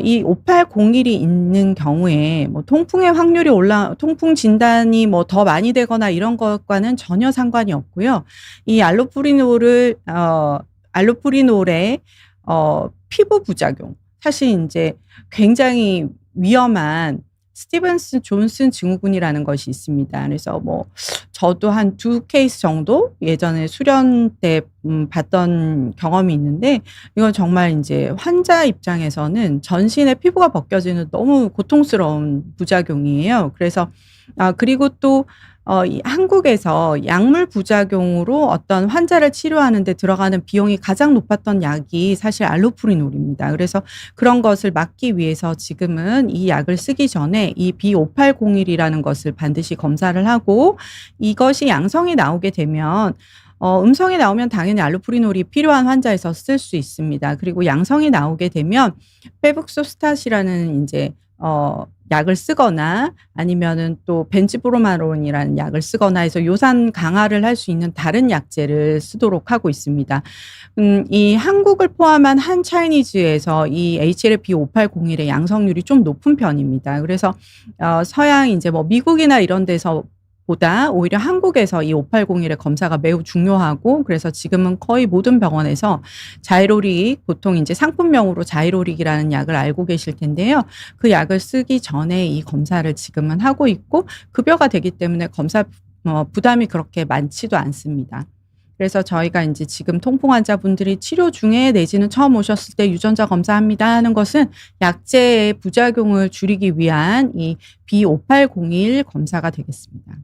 이 5801이 있는 경우에 뭐 통풍의 확률이 통풍 진단이 뭐 더 많이 되거나 이런 것과는 전혀 상관이 없고요. 이 알로프리놀의 피부 부작용, 사실 인제 굉장히 위험한 스티븐슨 존슨 증후군이라는 것이 있습니다. 그래서 뭐 저도 한 2 케이스 정도 예전에 수련 때 봤던 경험이 있는데, 이건 정말 인제 환자 입장에서는 전신의 피부가 벗겨지는 너무 고통스러운 부작용이에요. 그래서 그리고 또 이 한국에서 약물 부작용으로 어떤 환자를 치료하는 데 들어가는 비용이 가장 높았던 약이 사실 알로프리놀입니다. 그래서 그런 것을 막기 위해서 지금은 이 약을 쓰기 전에 이 B5801이라는 것을 반드시 검사를 하고, 이것이 양성이 나오게 되면 음성이 나오면 당연히 알로프리놀이 필요한 환자에서 쓸 수 있습니다. 그리고 양성이 나오게 되면 페북소스탓이라는 인제 약을 쓰거나 아니면은 또 벤지브로마론이라는 약을 쓰거나 해서 요산 강화를 할 수 있는 다른 약제를 쓰도록 하고 있습니다. 이 한국을 포함한 한 차이니즈에서 이 HLA-B5801의 양성률이 좀 높은 편입니다. 그래서 서양 인제 뭐 미국이나 이런 데서 보다 오히려 한국에서 이 5801의 검사가 매우 중요하고, 그래서 지금은 거의 모든 병원에서 자이로릭, 보통 인제 상품명으로 자이로릭이라는 약을 알고 계실 텐데요. 그 약을 쓰기 전에 이 검사를 지금은 하고 있고, 급여가 되기 때문에 검사 부담이 그렇게 많지도 않습니다. 그래서 저희가 인제 지금 통풍 환자분들이 치료 중에 내지는 처음 오셨을 때 "유전자 검사합니다." 하는 것은 약제의 부작용을 줄이기 위한 이 B5801 검사가 되겠습니다.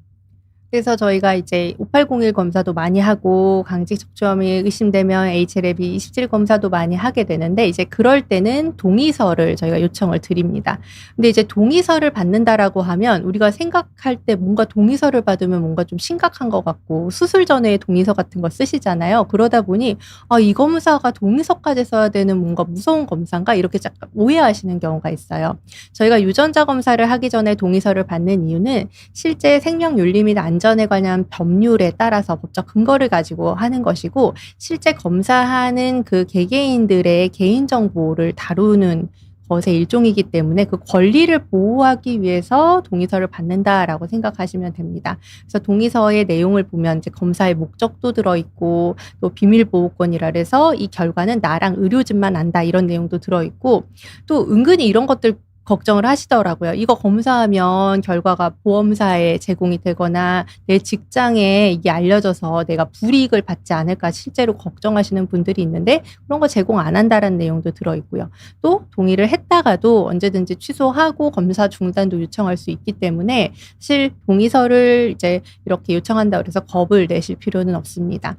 그래서 저희가 이제 5801 검사도 많이 하고 강직 척추염이 의심되면 HLA-B27 검사도 많이 하게 되는데, 이제 그럴 때는 동의서를 저희가 요청을 드립니다. 근데 이제 동의서를 받는다라고 하면 우리가 생각할 때 뭔가 동의서를 받으면 뭔가 좀 심각한 것 같고, 수술 전에 동의서 같은 거 쓰시잖아요. 그러다 보니 '이 검사가 동의서까지 써야 되는 뭔가 무서운 검사인가?' 이렇게 약간 오해하시는 경우가 있어요. 저희가 유전자 검사를 하기 전에 동의서를 받는 이유는 실제 생명윤리 및 안전에 관한 법률에 따라서 법적 근거를 가지고 하는 것이고, 실제 검사하는 그 개개인들의 개인정보를 다루는 것의 일종이기 때문에 그 권리를 보호하기 위해서 동의서를 받는다라고 생각하시면 됩니다. 그래서 동의서의 내용을 보면 이제 검사의 목적도 들어있고, 또 비밀보호권이라 해서 이 결과는 나랑 의료진만 안다 이런 내용도 들어있고, 또 은근히 이런 것들 걱정을 하시더라고요. 이거 검사하면 결과가 보험사에 제공이 되거나 내 직장에 이게 알려져서 내가 불이익을 받지 않을까 실제로 걱정하시는 분들이 있는데, 그런 거 제공 안 한다라는 내용도 들어있고요. 또 동의를 했다가도 언제든지 취소하고 검사 중단도 요청할 수 있기 때문에 사실 동의서를 이제 이렇게 요청한다고 해서 겁을 내실 필요는 없습니다.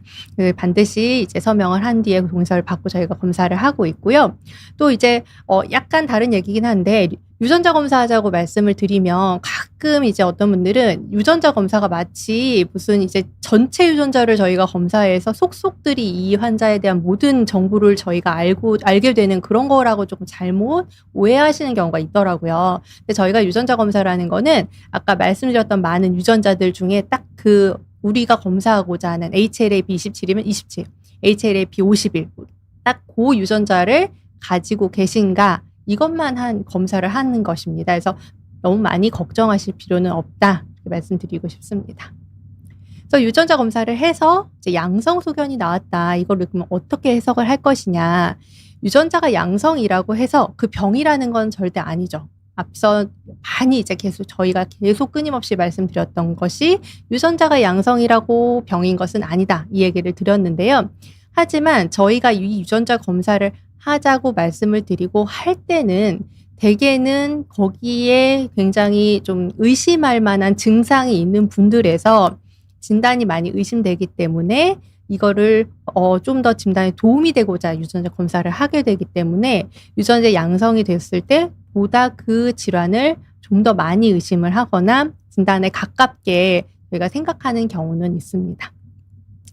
반드시 이제 서명을 한 뒤에 동의서를 받고 저희가 검사를 하고 있고요. 또 이제 약간 다른 얘기긴 한데, 유전자 검사하자고 말씀을 드리면 가끔 이제 어떤 분들은 유전자 검사가 마치 무슨 이제 전체 유전자를 저희가 검사해서 속속들이 이 환자에 대한 모든 정보를 저희가 알게 되는 그런 거라고 조금 잘못 오해하시는 경우가 있더라고요. 근데 저희가 유전자 검사라는 거는 아까 말씀드렸던 많은 유전자들 중에 딱 그 우리가 검사하고자 하는 HLA-B27이면 27, HLA-B51, 딱 그 유전자를 가지고 계신가, 이것만 한 검사를 하는 것입니다. 그래서 너무 많이 걱정하실 필요는 없다, 이렇게 말씀드리고 싶습니다. 그래서 유전자 검사를 해서 이제 양성 소견이 나왔다. 이거를 그러면 어떻게 해석을 할 것이냐. 유전자가 양성이라고 해서 그 병이라는 건 절대 아니죠. 앞서 많이 이제 저희가 계속 끊임없이 말씀드렸던 것이 유전자가 양성이라고 병인 것은 아니다, 이 얘기를 드렸는데요. 하지만 저희가 이 유전자 검사를 하자고 말씀을 드리고 할 때는 대개는 거기에 굉장히 좀 의심할 만한 증상이 있는 분들에서 진단이 많이 의심되기 때문에 이거를 좀 더 진단에 도움이 되고자 유전자 검사를 하게 되기 때문에, 유전자 양성이 됐을 때 보다 그 질환을 좀 더 많이 의심을 하거나 진단에 가깝게 저희가 생각하는 경우는 있습니다.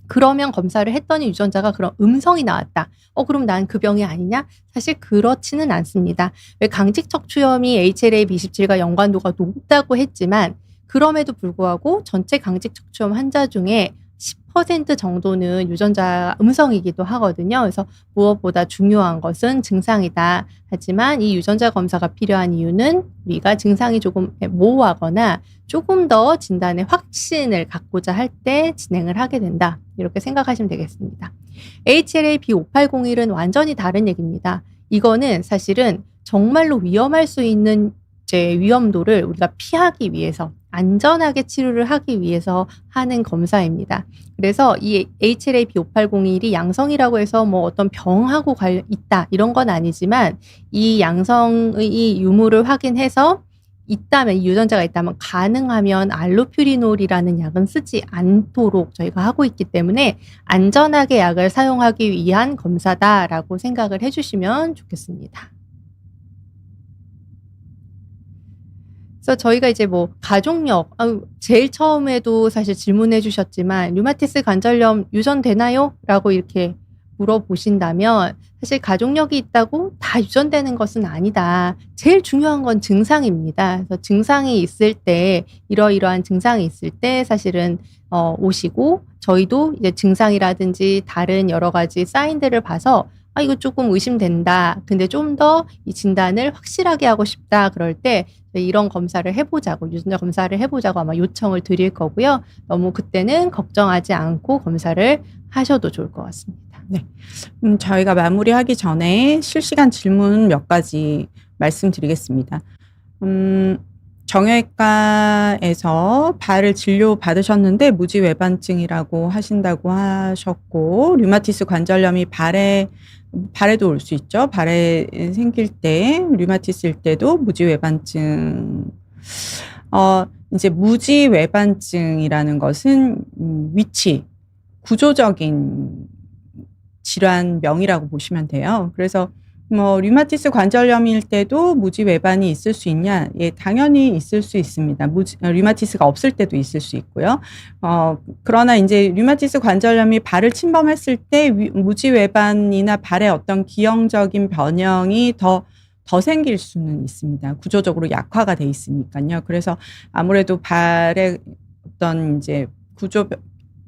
그러면 검사를 했더니 유전자가 그런 음성이 나왔다. 그럼 난 그 병이 아니냐? 사실 그렇지는 않습니다. 왜 강직 척추염이 HLA-B17과 연관도가 높다고 했지만 그럼에도 불구하고 전체 강직 척추염 환자 중에 10% 정도는 유전자 음성이기도 하거든요. 그래서 무엇보다 중요한 것은 증상이다. 하지만 이 유전자 검사가 필요한 이유는 우리가 증상이 조금 모호하거나 조금 더 진단의 확신을 갖고자 할 때 진행을 하게 된다. 이렇게 생각하시면 되겠습니다. HLA-B5801은 완전히 다른 얘기입니다. 이거는 사실은 정말로 위험할 수 있는 위험도를 우리가 피하기 위해서 안전하게 치료를 하기 위해서 하는 검사입니다. 그래서 이 HLA-B5801이 양성이라고 해서 뭐 어떤 병하고 있다 이런 건 아니지만 이 양성의 유무를 확인해서 있다면 이 유전자가 있다면 가능하면 알로퓨리놀이라는 약은 쓰지 않도록 저희가 하고 있기 때문에 안전하게 약을 사용하기 위한 검사다라고 생각을 해주시면 좋겠습니다. 그래서 저희가 이제 뭐 가족력, 제일 처음에도 사실 질문해 주셨지만 류마티스 관절염 유전되나요? 라고 이렇게 물어보신다면 사실 가족력이 있다고 다 유전되는 것은 아니다. 제일 중요한 건 증상입니다. 그래서 증상이 있을 때 이러이러한 증상이 있을 때 사실은 오시고 저희도 이제 증상이라든지 다른 여러 가지 사인들을 봐서 이거 조금 의심된다. 근데 좀 더 이 진단을 확실하게 하고 싶다. 그럴 때 이런 검사를 해보자고 유전자 검사를 해보자고 아마 요청을 드릴 거고요. 너무 그때는 걱정하지 않고 검사를 하셔도 좋을 것 같습니다. 네. 저희가 마무리하기 전에 실시간 질문 몇 가지 말씀드리겠습니다. 정형외과에서 발을 진료 받으셨는데 무지외반증이라고 하신다고 하셨고 류마티스 관절염이 발에도 올 수 있죠. 발에 생길 때 류마티스일 때도 무지외반증. 이제 무지외반증이라는 것은 위치, 구조적인 질환명이라고 보시면 돼요. 그래서 뭐 류마티스 관절염일 때도 무지외반이 있을 수 있냐? 예, 당연히 있을 수 있습니다. 류마티스가 없을 때도 있을 수 있고요. 그러나 이제 류마티스 관절염이 발을 침범했을 때 무지외반이나 발의 어떤 기형적인 변형이 더 생길 수는 있습니다. 구조적으로 약화가 돼 있으니까요. 그래서 아무래도 발의 어떤 이제 구조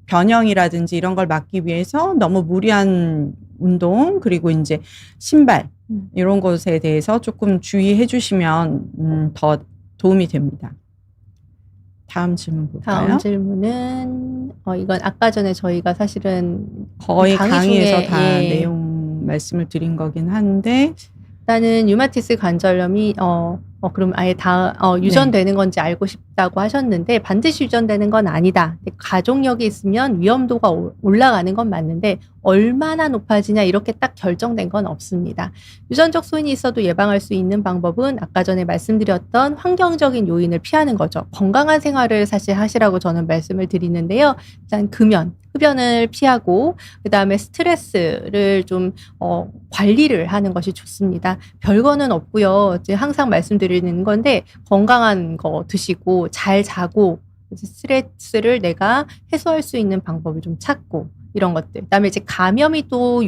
변형이라든지 이런 걸 막기 위해서 너무 무리한 운동 그리고 이제 신발 이런 것에 대해서 조금 주의해 주시면 더 도움이 됩니다. 다음 질문 볼까요? 다음 질문은 이건 아까 전에 저희가 사실은 거의 강의에서 중에, 다 내용 말씀을 드린 거긴 한데 일단은 류마티스 관절염이 그럼 아예 다 유전되는 건지 알고 싶다고 하셨는데 반드시 유전되는 건 아니다. 가족력이 있으면 위험도가 올라가는 건 맞는데 얼마나 높아지냐 이렇게 딱 결정된 건 없습니다. 유전적 소인이 있어도 예방할 수 있는 방법은 아까 전에 말씀드렸던 환경적인 요인을 피하는 거죠. 건강한 생활을 사실 하시라고 저는 말씀을 드리는데요. 일단 흡연을 피하고 그다음에 스트레스를 좀 관리를 하는 것이 좋습니다. 별거는 없고요. 이제 항상 말씀드리는 건데 건강한 거 드시고 잘 자고 스트레스를 내가 해소할 수 있는 방법을 좀 찾고 이런 것들. 그다음에 이제 감염이 또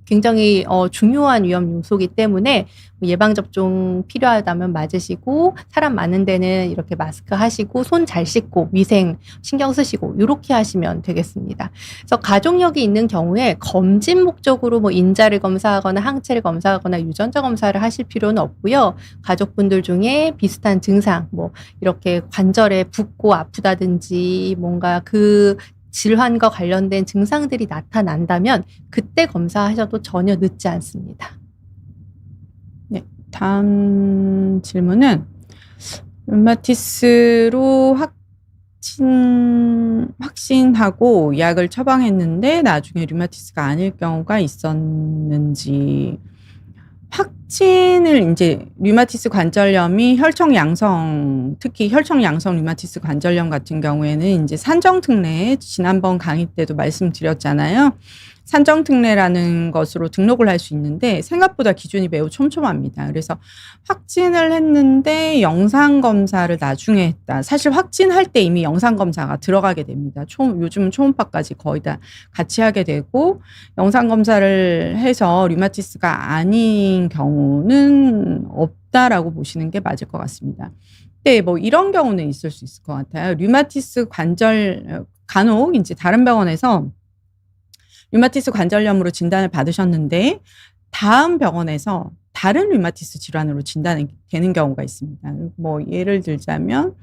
굉장히 중요한 위험 요소이기 때문에 예방 접종 필요하다면 맞으시고 사람 많은 데는 이렇게 마스크 하시고 손 잘 씻고 위생 신경 쓰시고 이렇게 하시면 되겠습니다. 그래서 가족력이 있는 경우에 검진 목적으로 뭐 인자를 검사하거나 항체를 검사하거나 유전자 검사를 하실 필요는 없고요. 가족분들 중에 비슷한 증상 뭐 이렇게 관절에 붓고 아프다든지 뭔가 그 질환과 관련된 증상들이 나타난다면 그때 검사하셔도 전혀 늦지 않습니다. 네, 다음 질문은 류마티스로 확신하고 약을 처방했는데 나중에 류마티스가 아닐 경우가 있었는지. 확진을 이제 류마티스 관절염이 혈청 양성, 특히 혈청 양성 류마티스 관절염 같은 경우에는 이제 산정특례 지난번 강의 때도 말씀드렸잖아요. 산정특례라는 것으로 등록을 할 수 있는데 생각보다 기준이 매우 촘촘합니다. 그래서 확진을 했는데 영상검사를 나중에 했다. 사실 확진할 때 이미 영상검사가 들어가게 됩니다. 요즘은 초음파까지 거의 다 같이 하게 되고 영상검사를 해서 류마티스가 아닌 경우는 없다라고 보시는 게 맞을 것 같습니다. 네, 뭐 이런 경우는 있을 수 있을 것 같아요. 류마티스 관절 간혹 이제 다른 병원에서 류마티스 관절염으로 진단을 받으셨는데 다음 병원에서 다른 류마티스 질환으로 진단이 되는 경우가 있습니다. 뭐 예를 들자면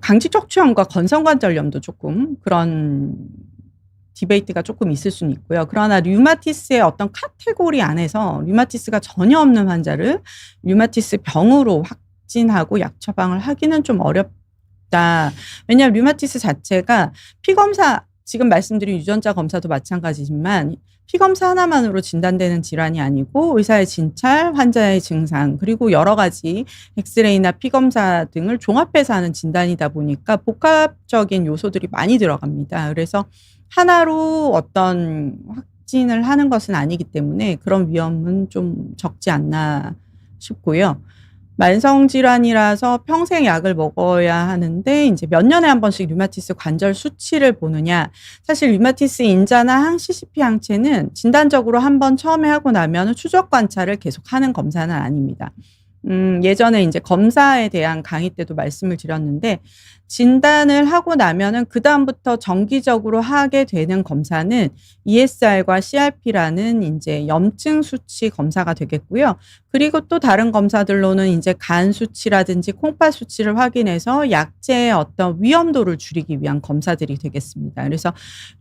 강직척추염과 건성관절염도 조금 그런 디베이트가 조금 있을 수는 있고요. 그러나 류마티스의 어떤 카테고리 안에서 류마티스가 전혀 없는 환자를 류마티스 병으로 확진하고 약 처방을 하기는 좀 어렵다. 왜냐하면 류마티스 자체가 피검사, 지금 말씀드린 유전자 검사도 마찬가지지만 피검사 하나만으로 진단되는 질환이 아니고 의사의 진찰, 환자의 증상, 그리고 여러 가지 엑스레이나 피검사 등을 종합해서 하는 진단이다 보니까 복합적인 요소들이 많이 들어갑니다. 그래서 하나로 어떤 확진을 하는 것은 아니기 때문에 그런 위험은 좀 적지 않나 싶고요. 만성질환이라서 평생 약을 먹어야 하는데 이제 몇 년에 한 번씩 류마티스 관절 수치를 보느냐. 사실 류마티스 인자나 항CCP 항체는 진단적으로 한 번 처음에 하고 나면 추적 관찰을 계속하는 검사는 아닙니다. 예전에 이제 검사에 대한 강의 때도 말씀을 드렸는데 진단을 하고 나면은 그다음부터 정기적으로 하게 되는 검사는 ESR과 CRP라는 이제 염증 수치 검사가 되겠고요. 그리고 또 다른 검사들로는 이제 간 수치라든지 콩팥 수치를 확인해서 약제의 어떤 위험도를 줄이기 위한 검사들이 되겠습니다. 그래서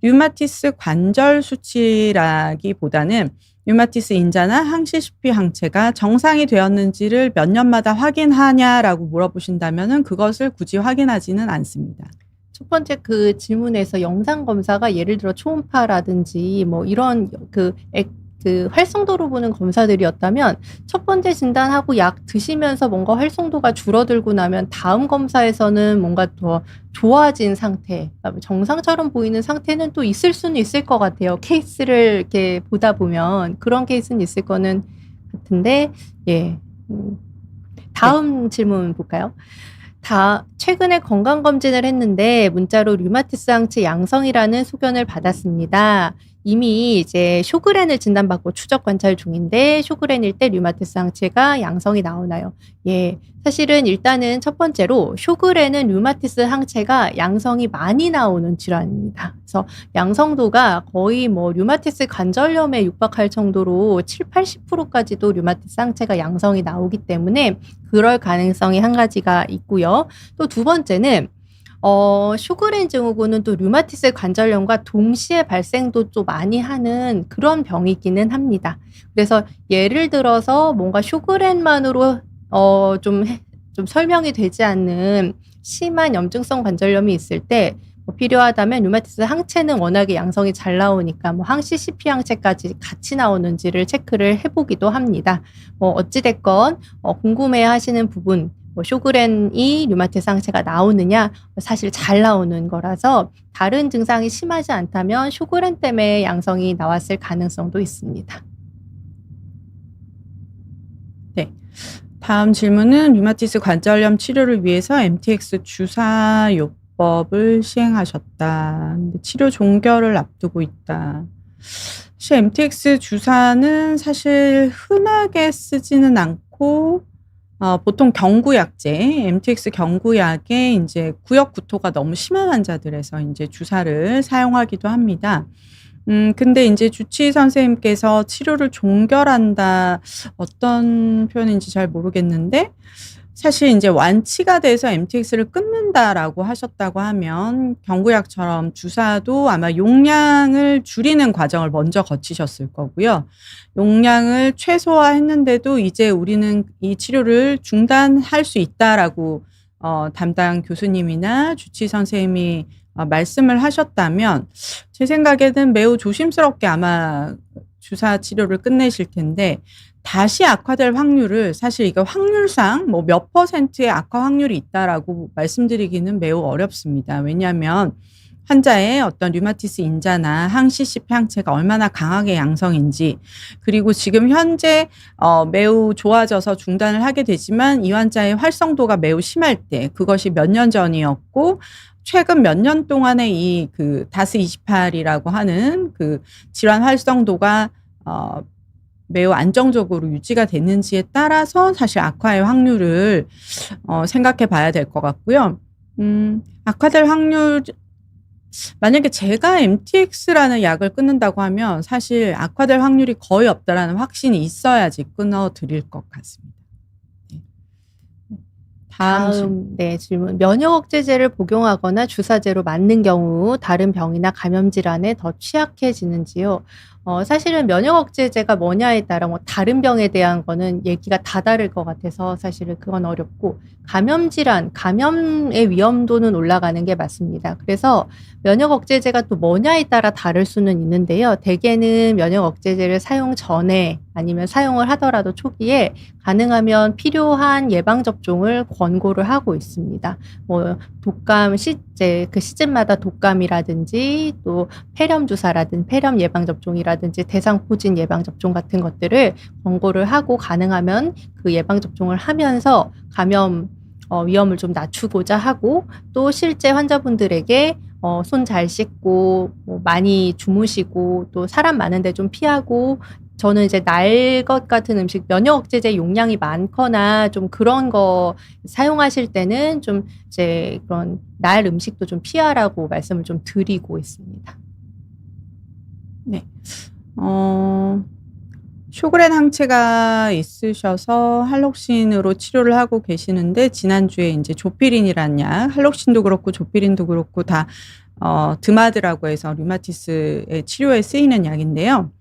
류마티스 관절 수치라기보다는 류마티스 인자나 항CCP 항체가 정상이 되었는지를 몇 년마다 확인하냐라고 물어보신다면은 그것을 굳이 확인하지는 않습니다. 첫 번째 그 질문에서 영상 검사가 예를 들어 초음파라든지 뭐 이런 그 활성도로 보는 검사들이었다면 첫 번째 진단하고 약 드시면서 뭔가 활성도가 줄어들고 나면 다음 검사에서는 뭔가 더 좋아진 상태, 정상처럼 보이는 상태는 또 있을 수는 있을 것 같아요. 케이스를 이렇게 보다 보면 그런 케이스는 있을 거는 같은데, 예. 다음 질문 볼까요? 최근에 건강검진을 했는데 문자로 류마티스 항체 양성이라는 소견을 받았습니다. 이미 이제 쇼그렌을 진단받고 추적 관찰 중인데 쇼그렌일 때 류마티스 항체가 양성이 나오나요? 예. 사실은 일단은 첫 번째로 쇼그렌은 류마티스 항체가 양성이 많이 나오는 질환입니다. 그래서 양성도가 거의 뭐 류마티스 관절염에 육박할 정도로 70-80%까지도 류마티스 항체가 양성이 나오기 때문에 그럴 가능성이 한 가지가 있고요. 또 두 번째는 쇼그렌 증후군은 또 류마티스 관절염과 동시에 발생도 좀 많이 하는 그런 병이기는 합니다. 그래서 예를 들어서 뭔가 쇼그렌만으로 좀 설명이 되지 않는 심한 염증성 관절염이 있을 때 뭐 필요하다면 류마티스 항체는 워낙에 양성이 잘 나오니까 뭐 항CCP 항체까지 같이 나오는지를 체크를 해보기도 합니다. 어찌됐건 궁금해하시는 부분, 쇼그렌이 류마티스 항체가 나오느냐 사실 잘 나오는 거라서 다른 증상이 심하지 않다면 쇼그렌 때문에 양성이 나왔을 가능성도 있습니다. 네. 다음 질문은 류마티스 관절염 치료를 위해서 MTX 주사요법을 시행하셨다. 근데 치료 종결을 앞두고 있다. 사실 MTX 주사는 사실 흔하게 쓰지는 않고 보통 경구약제, MTX 경구약에 이제 구역 구토가 너무 심한 환자들에서 이제 주사를 사용하기도 합니다. 근데 이제 주치의 선생님께서 치료를 종결한다, 어떤 표현인지 잘 모르겠는데, 사실 이제 완치가 돼서 MTX를 끊는다라고 하셨다고 하면 경구약처럼 주사도 아마 용량을 줄이는 과정을 먼저 거치셨을 거고요. 용량을 최소화했는데도 이제 우리는 이 치료를 중단할 수 있다라고 담당 교수님이나 주치의 선생님이 말씀을 하셨다면 제 생각에는 매우 조심스럽게 아마 주사 치료를 끝내실 텐데 다시 악화될 확률을 사실 이거 확률상 뭐 몇 %의 악화 확률이 있다라고 말씀드리기는 매우 어렵습니다. 왜냐하면 환자의 어떤 류마티스 인자나 항CCP 항체가 얼마나 강하게 양성인지, 그리고 지금 현재 매우 좋아져서 중단을 하게 되지만 이 환자의 활성도가 매우 심할 때, 그것이 몇 년 전이었고 최근 몇 년 동안의 이 그 다스28이라고 하는 그 질환 활성도가 매우 안정적으로 유지가 됐는지에 따라서 사실 악화의 확률을 생각해 봐야 될 것 같고요. 악화될 확률, 만약에 제가 MTX라는 약을 끊는다고 하면 사실 악화될 확률이 거의 없다라는 확신이 있어야지 끊어드릴 것 같습니다. 네. 다음 질문. 면역 억제제를 복용하거나 주사제로 맞는 경우 다른 병이나 감염 질환에 더 취약해지는지요? 사실은 면역 억제제가 뭐냐에 따라 뭐 다른 병에 대한 거는 얘기가 다 다를 것 같아서 사실은 그건 어렵고, 감염 질환, 감염의 위험도는 올라가는 게 맞습니다. 그래서 면역 억제제가 또 뭐냐에 따라 다를 수는 있는데요. 대개는 면역 억제제를 사용 전에 아니면 사용을 하더라도 초기에 가능하면 필요한 예방 접종을 권고를 하고 있습니다. 뭐 독감 그 시즌마다 독감이라든지 또 폐렴 주사라든지 폐렴 예방 접종이라든지 대상포진 예방 접종 같은 것들을 권고를 하고, 가능하면 그 예방 접종을 하면서 감염 위험을 좀 낮추고자 하고, 또 실제 환자분들에게 손 잘 씻고 뭐 많이 주무시고 또 사람 많은데 좀 피하고, 저는 이제 날 것 같은 음식, 면역 억제제 용량이 많거나 좀 그런 거 사용하실 때는 좀 이제 그런 날 음식도 좀 피하라고 말씀을 좀 드리고 있습니다. 네. 쇼그렌 항체가 있으셔서 할록신으로 치료를 하고 계시는데, 지난주에 이제 조피린이라는 약, 할록신도 그렇고 조피린도 그렇고 다 드마드라고 해서 류마티스의 치료에 쓰이는 약인데요.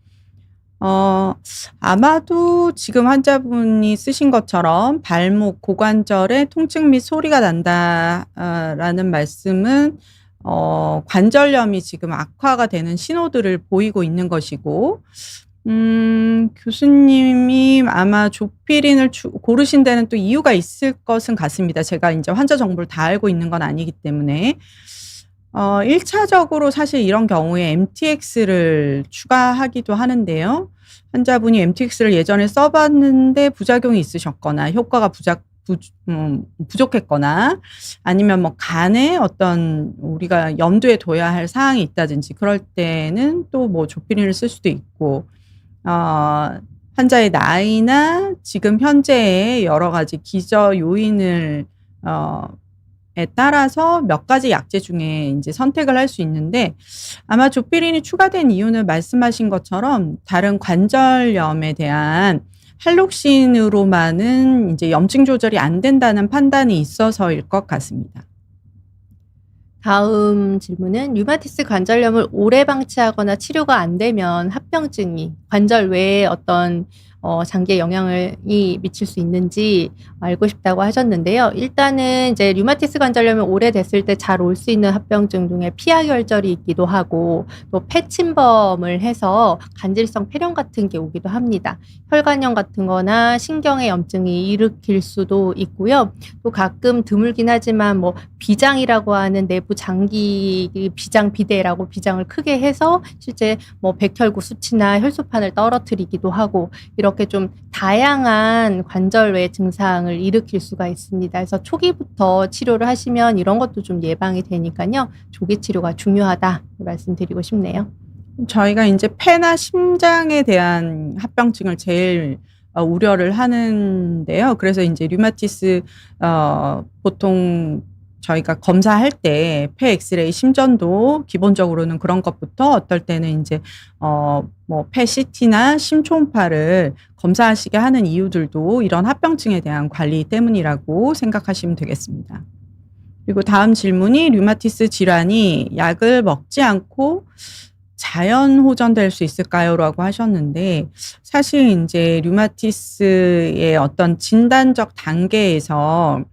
아마도 지금 환자분이 쓰신 것처럼 발목, 고관절에 통증 및 소리가 난다라는 말씀은 관절염이 지금 악화가 되는 신호들을 보이고 있는 것이고, 교수님이 아마 조피린을 고르신 데는 또 이유가 있을 것은 같습니다. 제가 이제 환자 정보를 다 알고 있는 건 아니기 때문에. 1차적으로 사실 이런 경우에 MTX를 추가하기도 하는데요. 환자분이 MTX를 예전에 써봤는데 부작용이 있으셨거나 효과가 부족했거나, 아니면 뭐 간에 어떤 우리가 염두에 둬야 할 사항이 있다든지, 그럴 때는 또 뭐 조피린을 쓸 수도 있고, 환자의 나이나 지금 현재의 여러 가지 기저 요인을 에 따라서 몇 가지 약제 중에 이제 선택을 할 수 있는데, 아마 조피린이 추가된 이유는 말씀하신 것처럼 다른 관절염에 대한 할록신으로만은 이제 염증 조절이 안 된다는 판단이 있어서일 것 같습니다. 다음 질문은 류마티스 관절염을 오래 방치하거나 치료가 안 되면 합병증이 관절 외에 어떤 장기에 영향을 미칠 수 있는지 알고 싶다고 하셨는데요. 일단은 이제 류마티스 관절염이 오래됐을 때 잘 올 수 있는 합병증 중에 피하결절이 있기도 하고, 또 폐침범을 해서 간질성 폐렴 같은 게 오기도 합니다. 혈관염 같은 거나 신경의 염증이 일으킬 수도 있고요. 또 가끔 드물긴 하지만 뭐 비장이라고 하는 내부 장기 비장 비대라고 비장을 크게 해서 실제 뭐 백혈구 수치나 혈소판을 떨어뜨리기도 하고, 이렇게 좀 다양한 관절외 증상을 일으킬 수가 있습니다. 그래서 초기부터 치료를 하시면 이런 것도 좀 예방이 되니까요. 조기 치료가 중요하다 말씀드리고 싶네요. 저희가 이제 폐나 심장에 대한 합병증을 제일 우려를 하는데요. 그래서 이제 류마티스 보통 저희가 검사할 때 폐 엑스레이, 심전도 기본적으로는 그런 것부터, 어떨 때는 이제 뭐 폐 CT나 심초음파를 검사하시게 하는 이유들도 이런 합병증에 대한 관리 때문이라고 생각하시면 되겠습니다. 그리고 다음 질문이 류마티스 질환이 약을 먹지 않고 자연 호전될 수 있을까요? 라고 하셨는데, 사실 이제 류마티스의 어떤 진단적 단계에서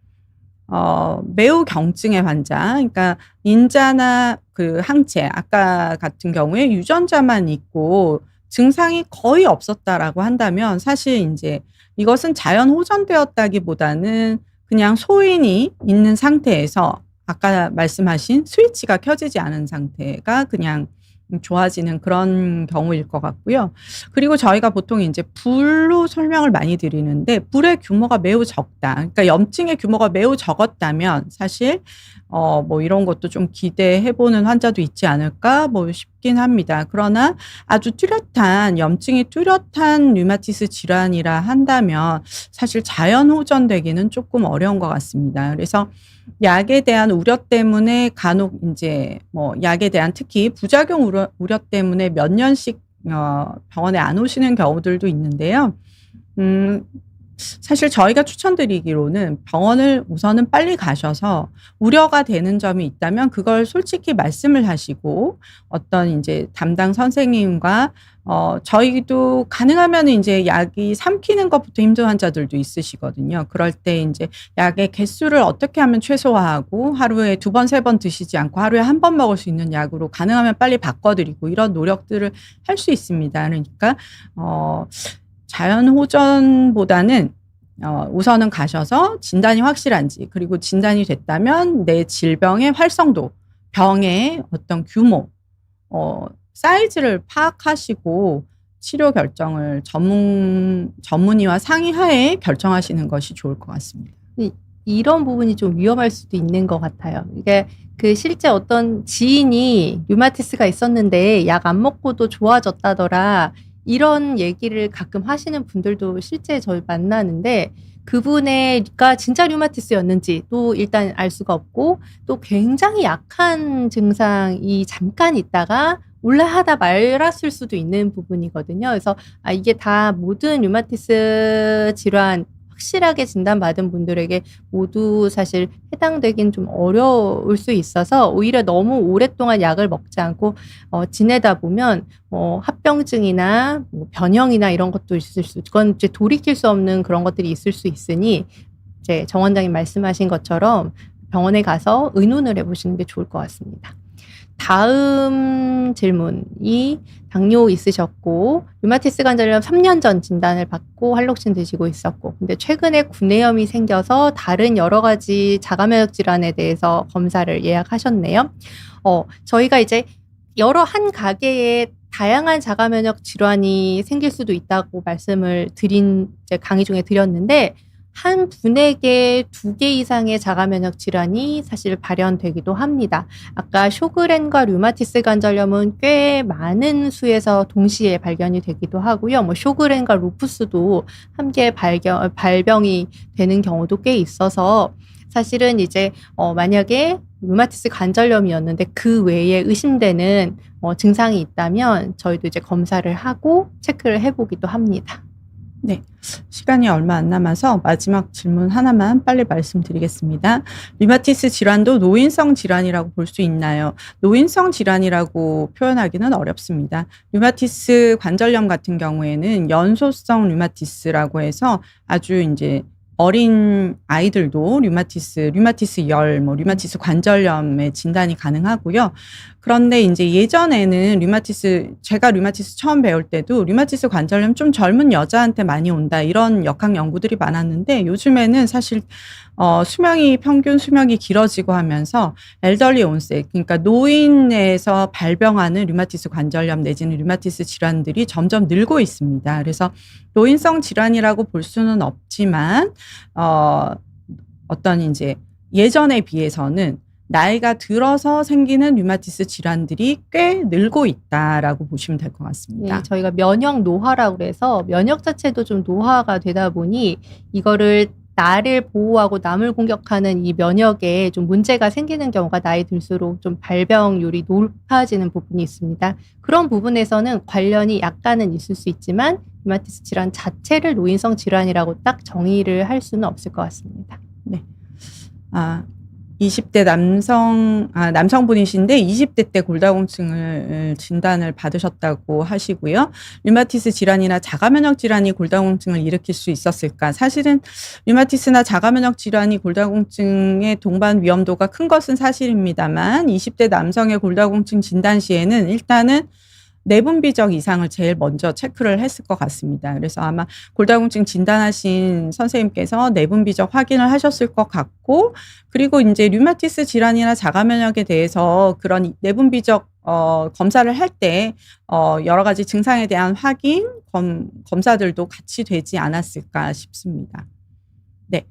매우 경증의 환자, 그러니까 인자나 그 항체, 아까 같은 경우에 유전자만 있고 증상이 거의 없었다라고 한다면, 사실 이제 이것은 자연 호전되었다기보다는 그냥 소인이 있는 상태에서 아까 말씀하신 스위치가 켜지지 않은 상태가 그냥 좋아지는 그런 경우일 것 같고요. 그리고 저희가 보통 이제 불로 설명을 많이 드리는데 불의 규모가 매우 적다. 그러니까 염증의 규모가 매우 적었다면 사실 뭐 이런 것도 좀 기대해 보는 환자도 있지 않을까 뭐 싶긴 합니다. 그러나 아주 뚜렷한 염증이 뚜렷한 류마티스 질환이라 한다면 사실 자연 호전되기는 조금 어려운 것 같습니다. 그래서 약에 대한 우려 때문에 간혹 이제 뭐 약에 대한 특히 부작용 우려 때문에 몇 년씩 병원에 안 오시는 경우들도 있는데요. 사실 저희가 추천드리기로는 병원을 우선은 빨리 가셔서 우려가 되는 점이 있다면 그걸 솔직히 말씀을 하시고 어떤 이제 담당 선생님과 저희도 가능하면 이제 약이 삼키는 것부터 힘든 환자들도 있으시거든요. 그럴 때 이제 약의 개수를 어떻게 하면 최소화하고 하루에 2번, 3번 드시지 않고 하루에 1번 먹을 수 있는 약으로 가능하면 빨리 바꿔드리고 이런 노력들을 할 수 있습니다. 그러니까 자연 호전보다는 우선은 가셔서 진단이 확실한지 그리고 진단이 됐다면 내 질병의 활성도, 병의 어떤 규모, 사이즈를 파악하시고 치료 결정을 전문의와 상의하에 결정하시는 것이 좋을 것 같습니다. 이런 부분이 좀 위험할 수도 있는 것 같아요. 이게 그 실제 어떤 지인이 류마티스가 있었는데 약 안 먹고도 좋아졌다더라. 이런 얘기를 가끔 하시는 분들도 실제 저희 만나는데 그분의가 진짜 류마티스였는지 또 일단 알 수가 없고 또 굉장히 약한 증상이 잠깐 있다가 올라하다 말았을 수도 있는 부분이거든요. 그래서 이게 다 모든 류마티스 질환 확실하게 진단받은 분들에게 모두 사실 해당되긴 좀 어려울 수 있어서 오히려 너무 오랫동안 약을 먹지 않고 지내다 보면 합병증이나 뭐 변형이나 이런 것도 있을 수, 그건 이제 돌이킬 수 없는 그런 것들이 있을 수 있으니 이제 정 원장님 말씀하신 것처럼 병원에 가서 의논을 해보시는 게 좋을 것 같습니다. 다음 질문이 당뇨 있으셨고 류마티스 관절염 3년 전 진단을 받고 할록신 드시고 있었고 근데 최근에 구내염이 생겨서 다른 여러 가지 자가면역 질환에 대해서 검사를 예약하셨네요. 저희가 이제 여러 한 가게에 다양한 자가면역 질환이 생길 수도 있다고 말씀을 드린 이제 강의 중에 드렸는데 한 분에게 2개 이상의 자가면역 질환이 사실 발현되기도 합니다. 아까 쇼그렌과 류마티스 관절염은 꽤 많은 수에서 동시에 발견이 되기도 하고요. 뭐 쇼그렌과 루푸스도 함께 발병이 되는 경우도 꽤 있어서 사실은 이제 만약에 류마티스 관절염이었는데 그 외에 의심되는 증상이 있다면 저희도 이제 검사를 하고 체크를 해보기도 합니다. 네, 시간이 얼마 안 남아서 마지막 질문 하나만 빨리 말씀드리겠습니다. 류마티스 질환도 노인성 질환이라고 볼 수 있나요? 노인성 질환이라고 표현하기는 어렵습니다. 류마티스 관절염 같은 경우에는 연소성 류마티스라고 해서 아주 이제 어린 아이들도 류마티스 열, 류마티스 관절염의 진단이 가능하고요. 그런데 이제 예전에는 제가 류마티스 처음 배울 때도 류마티스 관절염 좀 젊은 여자한테 많이 온다 이런 역학 연구들이 많았는데 요즘에는 사실 평균 수명이 길어지고 하면서 엘더리 온셋, 그러니까 노인에서 발병하는 류마티스 관절염 내지는 류마티스 질환들이 점점 늘고 있습니다. 그래서 노인성 질환이라고 볼 수는 없지만 어떤 이제 예전에 비해서는 나이가 들어서 생기는 류마티스 질환들이 꽤 늘고 있다라고 보시면 될 것 같습니다. 네, 저희가 면역 노화라고 해서 면역 자체도 좀 노화가 되다 보니 이거를 나를 보호하고 남을 공격하는 이 면역에 좀 문제가 생기는 경우가 나이 들수록 좀 발병률이 높아지는 부분이 있습니다. 그런 부분에서는 관련이 약간은 있을 수 있지만 류마티스 질환 자체를 노인성 질환이라고 딱 정의를 할 수는 없을 것 같습니다. 네. 20대 남성분이신데 20대 때 골다공증을 진단을 받으셨다고 하시고요. 류마티스 질환이나 자가면역 질환이 골다공증을 일으킬 수 있었을까? 사실은 류마티스나 자가면역 질환이 골다공증의 동반 위험도가 큰 것은 사실입니다만 20대 남성의 골다공증 진단 시에는 일단은 내분비적 이상을 제일 먼저 체크를 했을 것 같습니다. 그래서 아마 골다공증 진단하신 선생님께서 내분비적 확인을 하셨을 것 같고, 그리고 이제 류마티스 질환이나 자가면역에 대해서 그런 내분비적 검사를 할 때 여러 가지 증상에 대한 확인 검사들도 같이 되지 않았을까 싶습니다. 네.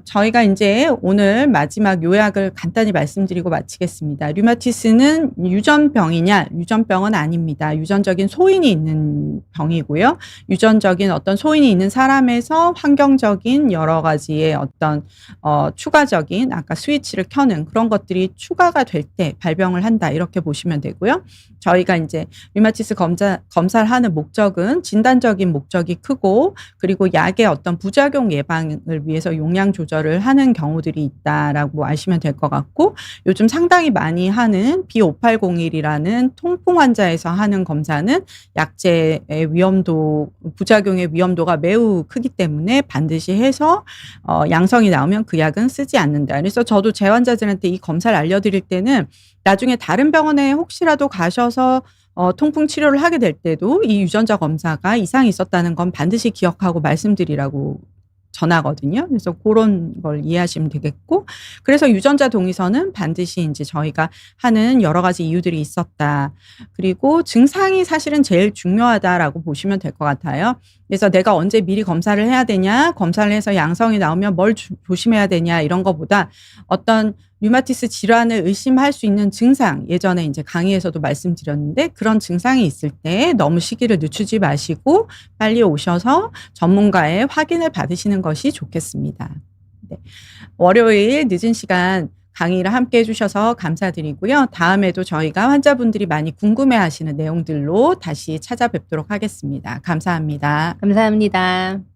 저희가 이제 오늘 마지막 요약을 간단히 말씀드리고 마치겠습니다. 류마티스는 유전병이냐? 유전병은 아닙니다. 유전적인 소인이 있는 병이고요. 유전적인 어떤 소인이 있는 사람에서 환경적인 여러 가지의 어떤 추가적인 아까 스위치를 켜는 그런 것들이 추가가 될 때 발병을 한다. 이렇게 보시면 되고요. 저희가 이제 류마티스 검사를 하는 목적은 진단적인 목적이 크고, 그리고 약의 어떤 부작용 예방을 위해서 용량 조절을 하는 경우들이 있다라고 아시면 될 것 같고, 요즘 상당히 많이 하는 B5801이라는 통풍 환자에서 하는 검사는 약제의 위험도, 부작용의 위험도가 매우 크기 때문에 반드시 해서 양성이 나오면 그 약은 쓰지 않는다. 그래서 저도 제 환자들한테 이 검사를 알려드릴 때는 나중에 다른 병원에 혹시라도 가셔서 통풍 치료를 하게 될 때도 이 유전자 검사가 이상이 있었다는 건 반드시 기억하고 말씀드리라고 전하거든요. 그래서 그런 걸 이해하시면 되겠고, 그래서 유전자 동의서는 반드시 이제 저희가 하는 여러 가지 이유들이 있었다. 그리고 증상이 사실은 제일 중요하다라고 보시면 될 것 같아요. 그래서 내가 언제 미리 검사를 해야 되냐, 검사를 해서 양성이 나오면 뭘 조심해야 되냐, 이런 거보다 어떤 류마티스 질환을 의심할 수 있는 증상, 예전에 이제 강의에서도 말씀드렸는데 그런 증상이 있을 때 너무 시기를 늦추지 마시고 빨리 오셔서 전문가의 확인을 받으시는 것이 좋겠습니다. 네. 월요일 늦은 시간 강의를 함께 해주셔서 감사드리고요. 다음에도 저희가 환자분들이 많이 궁금해하시는 내용들로 다시 찾아뵙도록 하겠습니다. 감사합니다. 감사합니다.